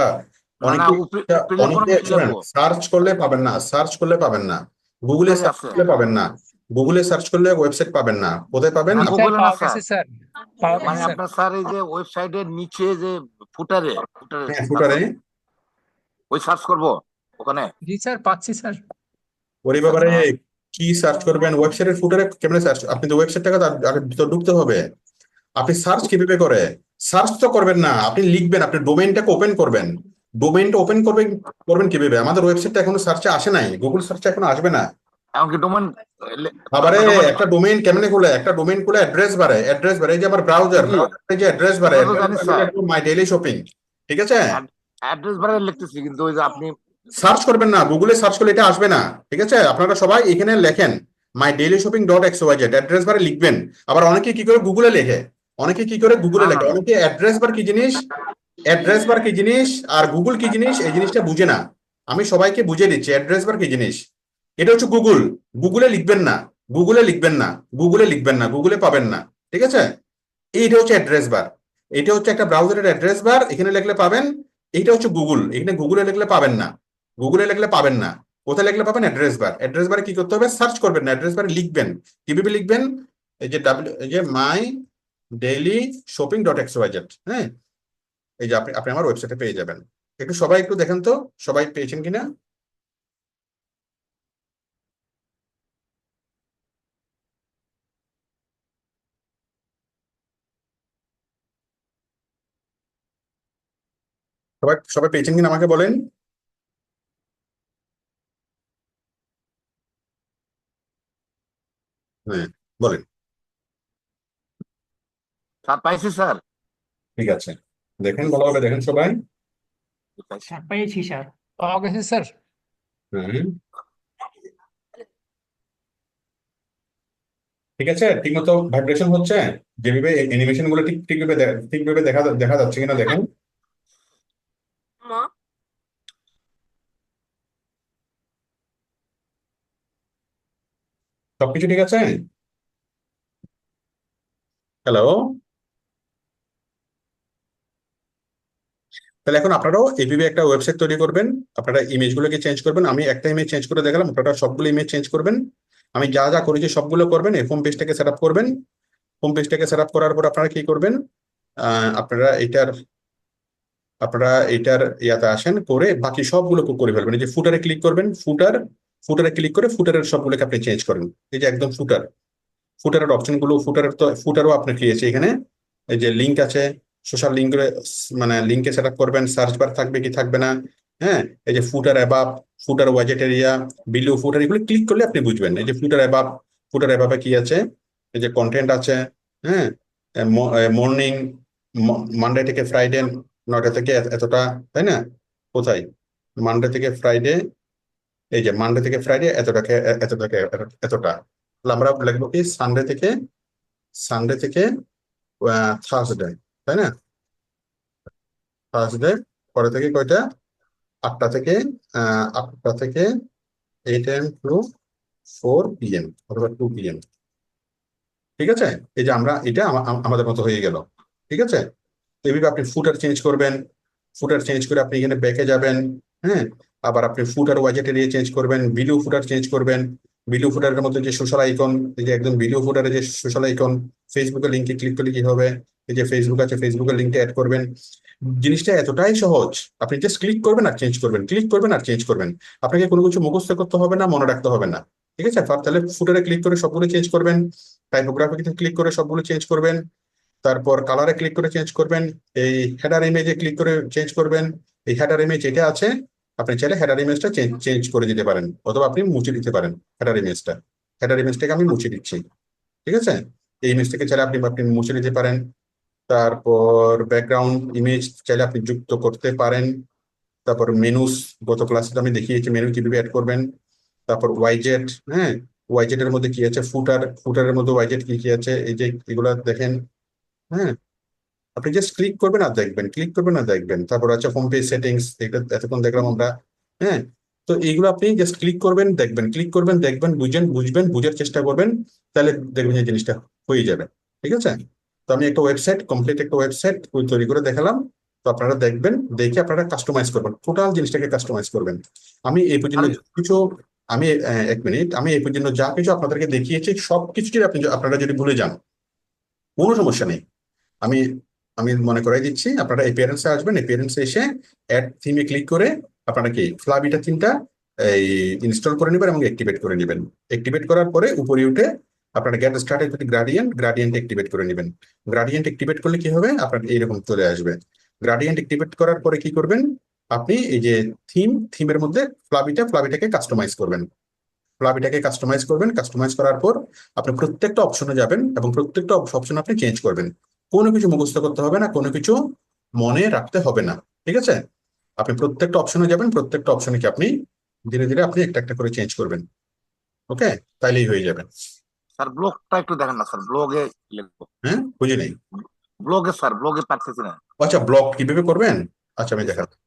না না, অনেকে উপরে লিখবো না অনেকে নিচে শুনেন, লিখবো? সার্চ করলে পাবেন না, সার্চ করলে পাবেন না, গুগলে কোথায় সার্চ আছে? করলে পাবেন না, গুগলে সার্চ করলে ওয়েবসাইট পাবেন না। কোথায় পাবেন? না জি স্যার, গুগলে না পাওয়া স্যার, গেছে স্যার, পাওয়া গেছে মানে স্যার। আপনার স্যার এই যে ওয়েবসাইটের নিচে যে ফুটারে ফুটারে হ্যাঁ, ফুটারে। ওই সার্চ করবো ওখানে? জি স্যার, পাচ্ছি স্যার। ওরে আচ্ছা বাবারে, ম্যাক। কি সার্চ করবেন? ওয়েবসাইটের ফুটারে কেমনে সার্চ? আপনি তো ওয়েবসাইটটাকে আগে ভিতর ঢুকতে হবে। আপনি সার্চ কিভাবে করে? সার্চ তো করবেন না, আপনি লিখবেন, আপনি ডোমেইনটাকে ওপেন করবেন। ডোমেইনটা ওপেন করবেন, করবেন কিভাবে? আমাদের ওয়েবসাইটটা এখনো সার্চে আসে নাই, গুগল সার্চে এখনো আসবে না। এমনকি ডোমেন, আবারে আপনার ডোমেন। একটা ডোমেইন কেমনে খুলে? একটা ডোমেইন খুলে অ্যাড্রেস বারে, অ্যাড্রেস বারে, এই যে আমার ব্রাউজার, জি ব্রাউজারে যে অ্যাড্রেস বারে, ওটা তো অ্যাড্রেস জানি বারে স্যার, মাই ডেইলি শপিং। ঠিক আছে, অ্যাড্রেস বারে লিখতেছি, কিন্তু ওই যে আপনি। সার্চ করবেন না, গুগলে সার্চ করলে এটা আসবে না। ঠিক আছে, আপনারা সবাই এখানে লেখেন my daily shopping dot X Y Z, address বারে লিখবেন। আবার অনেকে কি করে গুগলে লেখে, অনেকে কি করে গুগলে না না লেখে, না, অনেকে অ্যাড্রেস বার কি জিনিস, অ্যাড্রেস বার কি জিনিস আর গুগল কি জিনিস এই জিনিসটা বুঝে না। আমি সবাইকে বুঝিয়ে দিচ্ছি অ্যাড্রেস বার কি জিনিস। এটা হচ্ছে গুগল, গুগলে লিখবেন না, গুগলে লিখবেন না, গুগলে লিখবেন না, গুগলে পাবেন না। ঠিক আছে, এইটা হচ্ছে অ্যাড্রেস বার, এটা হচ্ছে একটা ব্রাউজারের অ্যাড্রেস বার, এখানে লিখলে পাবেন। এইটা হচ্ছে গুগল, এখানে গুগলে লিখলে পাবেন না, গুগলে লিখলে পাবেন না। কোথায় লিখলে পাবেন? Address bar. অ্যাড্রেস বারে কি করতে হবে? সার্চ করবেন না, অ্যাড্রেস বারে লিখবেন। কিভাবে লিখবেন? এই যে my daily shopping dot X Y Z, হ্যাঁ, এই যে আপনি আপনি আমার ওয়েবসাইটে পেয়ে যাবেন। একটু সবাই একটু দেখেন তো, সবাই পেয়েছেন কিনা। সবাই সবাই পেয়েছেন কিনা আমাকে বলেন। হ্যাঁ, বলেন। স্যার পাইছি স্যার। ঠিক আছে, দেখেন ভালোভাবে দেখেন সবাই। পাইছি। স্যার পেয়েছি স্যার, পাওয়া গেছে স্যার। হ্যাঁ, ঠিক আছে, ঠিকমতো ভাইব্রেশন হচ্ছে, যেভাবে অ্যানিমেশন গুলো ঠিকভাবে ঠিকভাবে দেখা দেখা যাচ্ছে কিনা দেখেন। সবকিছু ঠিক আছে? হ্যালো, তাহলে এখন আপনারাও এইভাবে একটা ওয়েবসাইট তৈরি করবেন। আপনারা ইমেজ গুলোকে চেঞ্জ করবেন। আমি একটা ইমেজ চেঞ্জ করে দেখালাম, আপনারা সবগুলো ইমেজ চেঞ্জ করবেন। আমি যা যা করেছি সবগুলো করবেন। এই হোম পেজটাকে সেট আপ করবেন। হোম পেজটাকে সেট আপ করার পর আপনারা কি করবেন? আপনারা এটার ইয়াতে আসেন, করে বাকি সবগুলো করে ফেলবেন। এই যে ফুটারে ক্লিক করবেন, ফুটারে ক্লিক করে ফুটারের সবগুলোকে আপনি চেঞ্জ করেন। এই যে একদম ফুটারের অপশন গুলো, ফুটারও আপনি পেয়েছে এখানে। এই যে লিঙ্ক আছে, সোশ্যাল লিঙ্ক, মানে লিঙ্কে সেট আপ করবেন। সার্চ বার থাকবে কি থাকবে না, হ্যাঁ। এই যে ফুটার অ্যাবাব, ফুটার ওয়াজেট এরিয়া, বিলো ফুটার, এগুলো ক্লিক করলে আপনি বুঝবেন। এই যে ফুটার অ্যাবাবে কি আছে, এই যে কন্টেন্ট আছে, হ্যাঁ। মর্নিং, মানডে থেকে ফ্রাইডে 9টা থেকে এতটা, তাই না? কোথায়? মানডে থেকে ফ্রাইডে, এই যে মানডে থেকে ফ্রাইডে এতটাকে এতটা, তাহলে আমরা লিখবো কি সানডে থেকে থার্সডে, তাই না? থার্সডে পরে থেকে কয়টা? 8টা থেকে 8 AM টু 4 PM অথবা 2 PM। ঠিক আছে, এই যে আমরা এটা আমাদের মতো হয়ে গেল। ঠিক আছে, এইভাবে আপনি ফুটার চেঞ্জ করবেন, ফুটার চেঞ্জ করে আপনি এখানে ব্যাকে যাবেন। হ্যাঁ, আবার আপনি ফুটার ওয়াজেট এরিয়া চেঞ্জ করবেন, বিলিও ফুটার চেঞ্জ করবেন। বিলিও ফুটারের মধ্যে যে সোশ্যাল আইকন, এই যে একদম বিলিও ফুটারে যে সোশ্যাল আইকন, ফেসবুকের লিঙ্কে ক্লিক করলে কি হবে? এই যে ফেসবুক আছে, ফেসবুকের লিঙ্কটা অ্যাড করবেন। জিনিসটা এতটাই সহজ, আপনি জাস্ট ক্লিক করবেন আর চেঞ্জ করবেন, ক্লিক করবেন আর চেঞ্জ করবেন। আপনাকে কোনো কিছু মুখস্থ করতে হবে না, মনে রাখতে হবে না। ঠিক আছে, তাহলে ফুটারে ক্লিক করে সবগুলো চেঞ্জ করবেন, টাইপোগ্রাফিতে ক্লিক করে সবগুলো চেঞ্জ করবেন, তারপর কালারে ক্লিক করে চেঞ্জ করবেন, এই হেডার ইমেজে ক্লিক করে চেঞ্জ করবেন। এই হেডার ইমেজ এটা আছে, আপনি চাইলে হেডার ইমেজটা চেঞ্জ করে দিতে পারেন, অথবা আপনি মুছে দিতে পারেন হেডার ইমেজটাকে আমি মুছে দিচ্ছি। ঠিক আছে, এই ইমেজটাকে চাইলে আপনি আপনি মুছে দিতে পারেন। তারপর ব্যাকগ্রাউন্ড ইমেজ চাইলে আপনি যুক্ত করতে পারেন। তারপর মেনুস, গত ক্লাসে আমি দেখিয়েছি মেনু কিভাবে অ্যাড করবেন। তারপর ওয়াইজেট, হ্যাঁ, ওয়াইজেট এর মধ্যে কি আছে, ফুটারের মধ্যে ওয়াইজেট কি কি আছে, এই যে এগুলা দেখেন। হ্যাঁ, আপনি জাস্ট ক্লিক করবেন আর দেখবেন, ক্লিক করবেন আর দেখবেন। তারপর আছে হোম পেজ সেটিংস, এটা এতক্ষণ দেখলাম আমরা। হ্যাঁ, তো এইগুলো আপনি জাস্ট ক্লিক করবেন, দেখবেন, ক্লিক করবেন, দেখবেন, বুঝবেন, বুঝার চেষ্টা করবেন, তাহলে দেখবেন যে জিনিসটা হয়ে যাবে। ঠিক আছে, তো আমি একটা ওয়েবসাইট, কমপ্লিট একটা ওয়েবসাইট তৈরি করে দেখালাম। তো আপনারা দেখবেন, দেখে আপনারা কাস্টমাইজ করবেন, টোটাল জিনিসটাকে কাস্টমাইজ করবেন। আমি এই পর্যন্ত আর- কিছু আমি 1 মিনিট, আমি এই পর্যন্ত যা কিছু আপনাদেরকে দেখিয়েছি সবকিছুই আপনারা যদি ভুলে যান, কোনো সমস্যা নেই। আমি আমি মনে করাই দিচ্ছি, আপনারা এপিয়ারেন্সে আসবেন, এপিয়ারেন্সে এসে অ্যাড থিমে ক্লিক করে আপনারা কি ফ্লাবিটা থিমটা এই ইনস্টল করে নেবেন এবং অ্যাক্টিভেট করে নেবেন। অ্যাক্টিভেট করার পরে উপরে উঠে আপনারা get started with gradient activate করে নেবেন। গ্রাডিয়েন্ট অ্যাক্টিভেট করলে কি হবে, আপনার এইরকম চলে আসবে। গ্রাডিয়েন্ট অ্যাক্টিভেট করার পরে কি করবেন, আপনি এই যে থিমের মধ্যে ফ্লাবিটাকে কাস্টমাইজ করবেন। কাস্টমাইজ করার পর আপনি প্রত্যেকটা অপশনে যাবেন এবং প্রত্যেকটা অপশন আপনি চেঞ্জ করবেন। কোনো কিছু মুখস্থ করতে হবে না, কোনো কিছু মনে রাখতে হবে না। ঠিক আছে, আপনি প্রত্যেকটা অপশনে যাবেন, প্রত্যেকটা অপশনে কি আপনি ধীরে ধীরে আপনি একটা একটা করে চেঞ্জ করবেন। ওকে, তাইলেই হয়ে যাবে। স্যার ব্লগটা একটু দেখেন না স্যার, ব্লগে লিখবো। হ্যাঁ, বুঝি নেই। ব্লগে স্যার, ব্লগে পারতেছি না। আচ্ছা, ব্লক কিভাবে করবেন? আচ্ছা, আমি দেখাচ্ছি।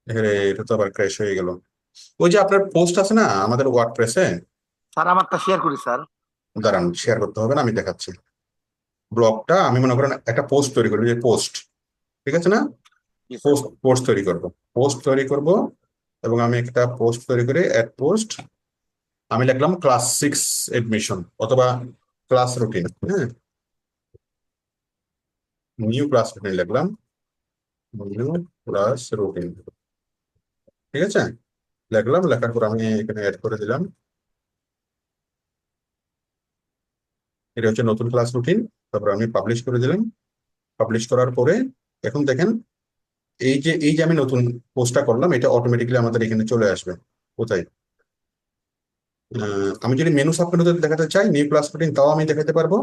এখানে এটা তো আবার ক্র্যাশ হয়ে গেল। ওই যে আপনার পোস্ট আছে না আমাদের ওয়ার্ডপ্রেসে, স্যার আমারটা শেয়ার করি স্যার। দাঁড়ান, শেয়ার করতে হবে না, আমি দেখাচ্ছি। ব্লগটা আমি মনে করেন একটা পোস্ট তৈরি করি, যে পোস্ট, ঠিক আছে না? জি স্যার। পোস্ট তৈরি করব এবং আমি একটা পোস্ট তৈরি করে অ্যাড পোস্ট আমি লিখলাম ক্লাস 6 এডমিশন অথবা ক্লাস রুটিন। হ্যাঁ, নিউ ক্লাস রুটিন লিখলাম, নিউ ক্লাস রুটিন। ঠিক আছে, লিখলাম, লেখার পর আমি এখানে অ্যাড করে দিলাম, এটা হচ্ছে নতুন ক্লাস রুটিন। তারপর আমি পাবলিশ করে দিলাম। পাবলিশ করার পরে এখন দেখেন, এই যে আমি নতুন পোস্টটা করলাম, এটা অটোমেটিক্যালি আমাদের এখানে চলে আসবে। কোথায়? আমি যদি মেনু সাবমেনুতে দেখাতে চাই নিউ ক্লাস রুটিন, তাও আমি দেখাতে পারবো।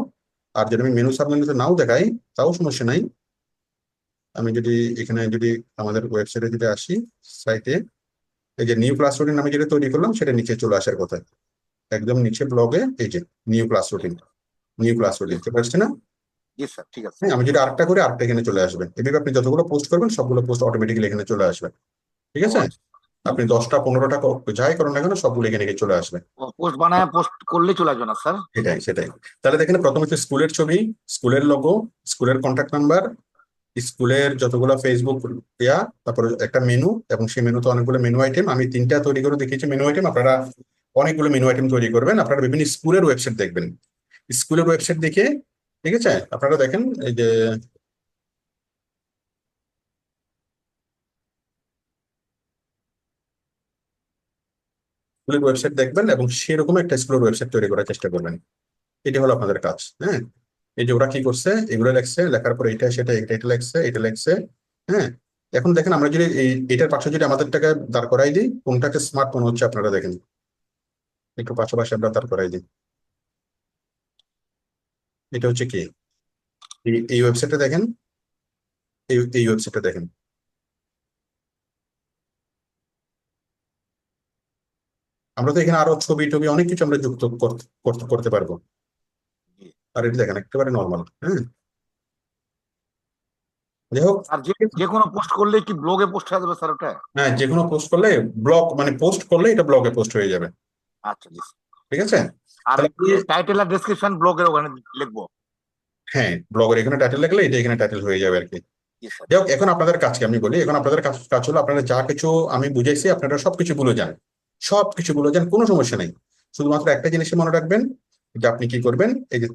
আর যদি আমি মেনু সাবমেনুতে নাও দেখাই, তাও সমস্যা নাই। আমি যদি এখানে যদি আমাদের ওয়েবসাইটে যদি আসি, সাইটে এই যে নিউ ক্লাস রুটিন আমি যেটা তৈরি করলাম সেটা নিচে চলে আসার কথা, একদম নিচে ব্লগে এই যে নিউ ক্লাস রুটিন চলে আসছে না? জি স্যার, ঠিক আছে। হ্যাঁ, আমি যদি আরেকটা করে আরেকটা এখানে চলে আসবে। এভাবে আপনি যতগুলো পোস্ট করবেন সবগুলো পোস্ট অটোমেটিক্যালি এখানে চলে আসবে। ঠিক আছে, আপনি 10টা 15টা যাই করেন না কেন সবগুলো এখানে চলে আসবে। পোস্ট বানায় পোস্ট করলে চলে আসবে না স্যার? সেটাই। তাহলে দেখেন, প্রথমে হচ্ছে স্কুলের ছবি, স্কুলের লোগো, স্কুলের কন্ট্যাক্ট নাম্বার, স্কুলের যতগুলো ফেসবুক ইয়া, তারপরে একটা মেনু, এবং সেই মেনুতে অনেকগুলো মেনু আইটেম আমি 3টা তৈরি করে দেখিয়েছি মেনু আইটেম। আপনারা অনেকগুলো মেনু আইটেম তৈরি করবেন। আপনারা বিভিন্ন স্কুলের ওয়েবসাইট দেখবেন, স্কুলের ওয়েবসাইট দেখে, ঠিক আছে, আপনারা দেখেন এই যে স্কুলের ওয়েবসাইট দেখবেন এবং সেরকম একটা স্কুলের ওয়েবসাইট তৈরি করার চেষ্টা করবেন। এটা হলো আপনাদের কাজ। হ্যাঁ, এই যে ওরা কি করছে, এগুলো লেখছে, লেখার পর এটা সেটা এটা লেখছে। হ্যাঁ, এখন দেখেন, আমরা যদি এটার পাশে যদি আমাদেরটাকে দাঁড় করাই দিই, কোনটাকে স্মার্ট মনে হচ্ছে আপনারা দেখেন, একটু পাশাপাশি আমরা দাঁড় করাই দিই। এটা হচ্ছে কি, এই ওয়েবসাইটটা দেখেন, এই ওয়েবসাইটটা দেখেন। আমরা তো এখানে আরো ছবি টবি অনেক কিছু আমরা যুক্ত করতে পারবো। জি। আর এটা দেখেন একেবারে নর্মাল। হ্যাঁ, যাই হোক, আর যে কোনো পোস্ট করলে কি ব্লগে পোস্ট হয়ে যাবে স্যার ওটা? হ্যাঁ, যে কোনো পোস্ট করলে ব্লগ মানে পোস্ট করলে এটা ব্লগে পোস্ট হয়ে যাবে। আচ্ছা জি স্যার। ঠিক আছে, আর তাহলে টাইটেল আর ডেসক্রিপশন ব্লগের ওখানে লিখবো। হ্যাঁ, ব্লগের এখানে টাইটেল লাগলে এটা এখানে টাইটেল হয়ে যাবে আর কি। জি স্যার। যাই হোক, এখন আপনাদের কাজকে আমি বলি, এখন আপনাদের কাজ হলো আপনারা যা কিছু আমি বুঝাইছি আপনারা সবকিছু ভুলে যান, সবকিছু ভুলে যান, কোনো সমস্যা নেই। শুধুমাত্র একটা জিনিসই মনে রাখবেন, যে আপনি কি করবেন, এই যে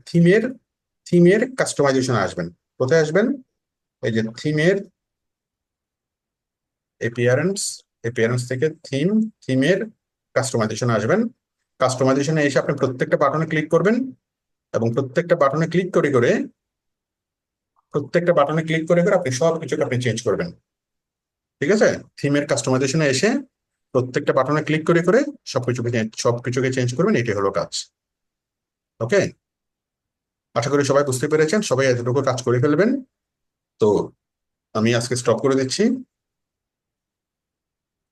থিমের কাস্টমাইজেশন আসবেন। কোথায় আসবেন? এই যে থিমের এপিয়ারেন্স থেকে থিমের কাস্টমাইজেশন আসবেন। কাস্টমাইজেশনে এসে আপনি প্রত্যেকটা বাটনে ক্লিক করবেন এবং প্রত্যেকটা বাটনে ক্লিক করে আপনি সবকিছুকে আপনি চেঞ্জ করবেন। ঠিক আছে, থিমের কাস্টমাইজেশনে এসে প্রত্যেকটা বাটনে ক্লিক করে সবকিছুকে চেঞ্জ করবেন। এটাই হলো কাজ। ওকে, আশা করি সবাই বুঝতে পেরেছেন, সবাই এতটুকু কাজ করে ফেলবেন। তো আমি আজকে স্টপ করে দিচ্ছি।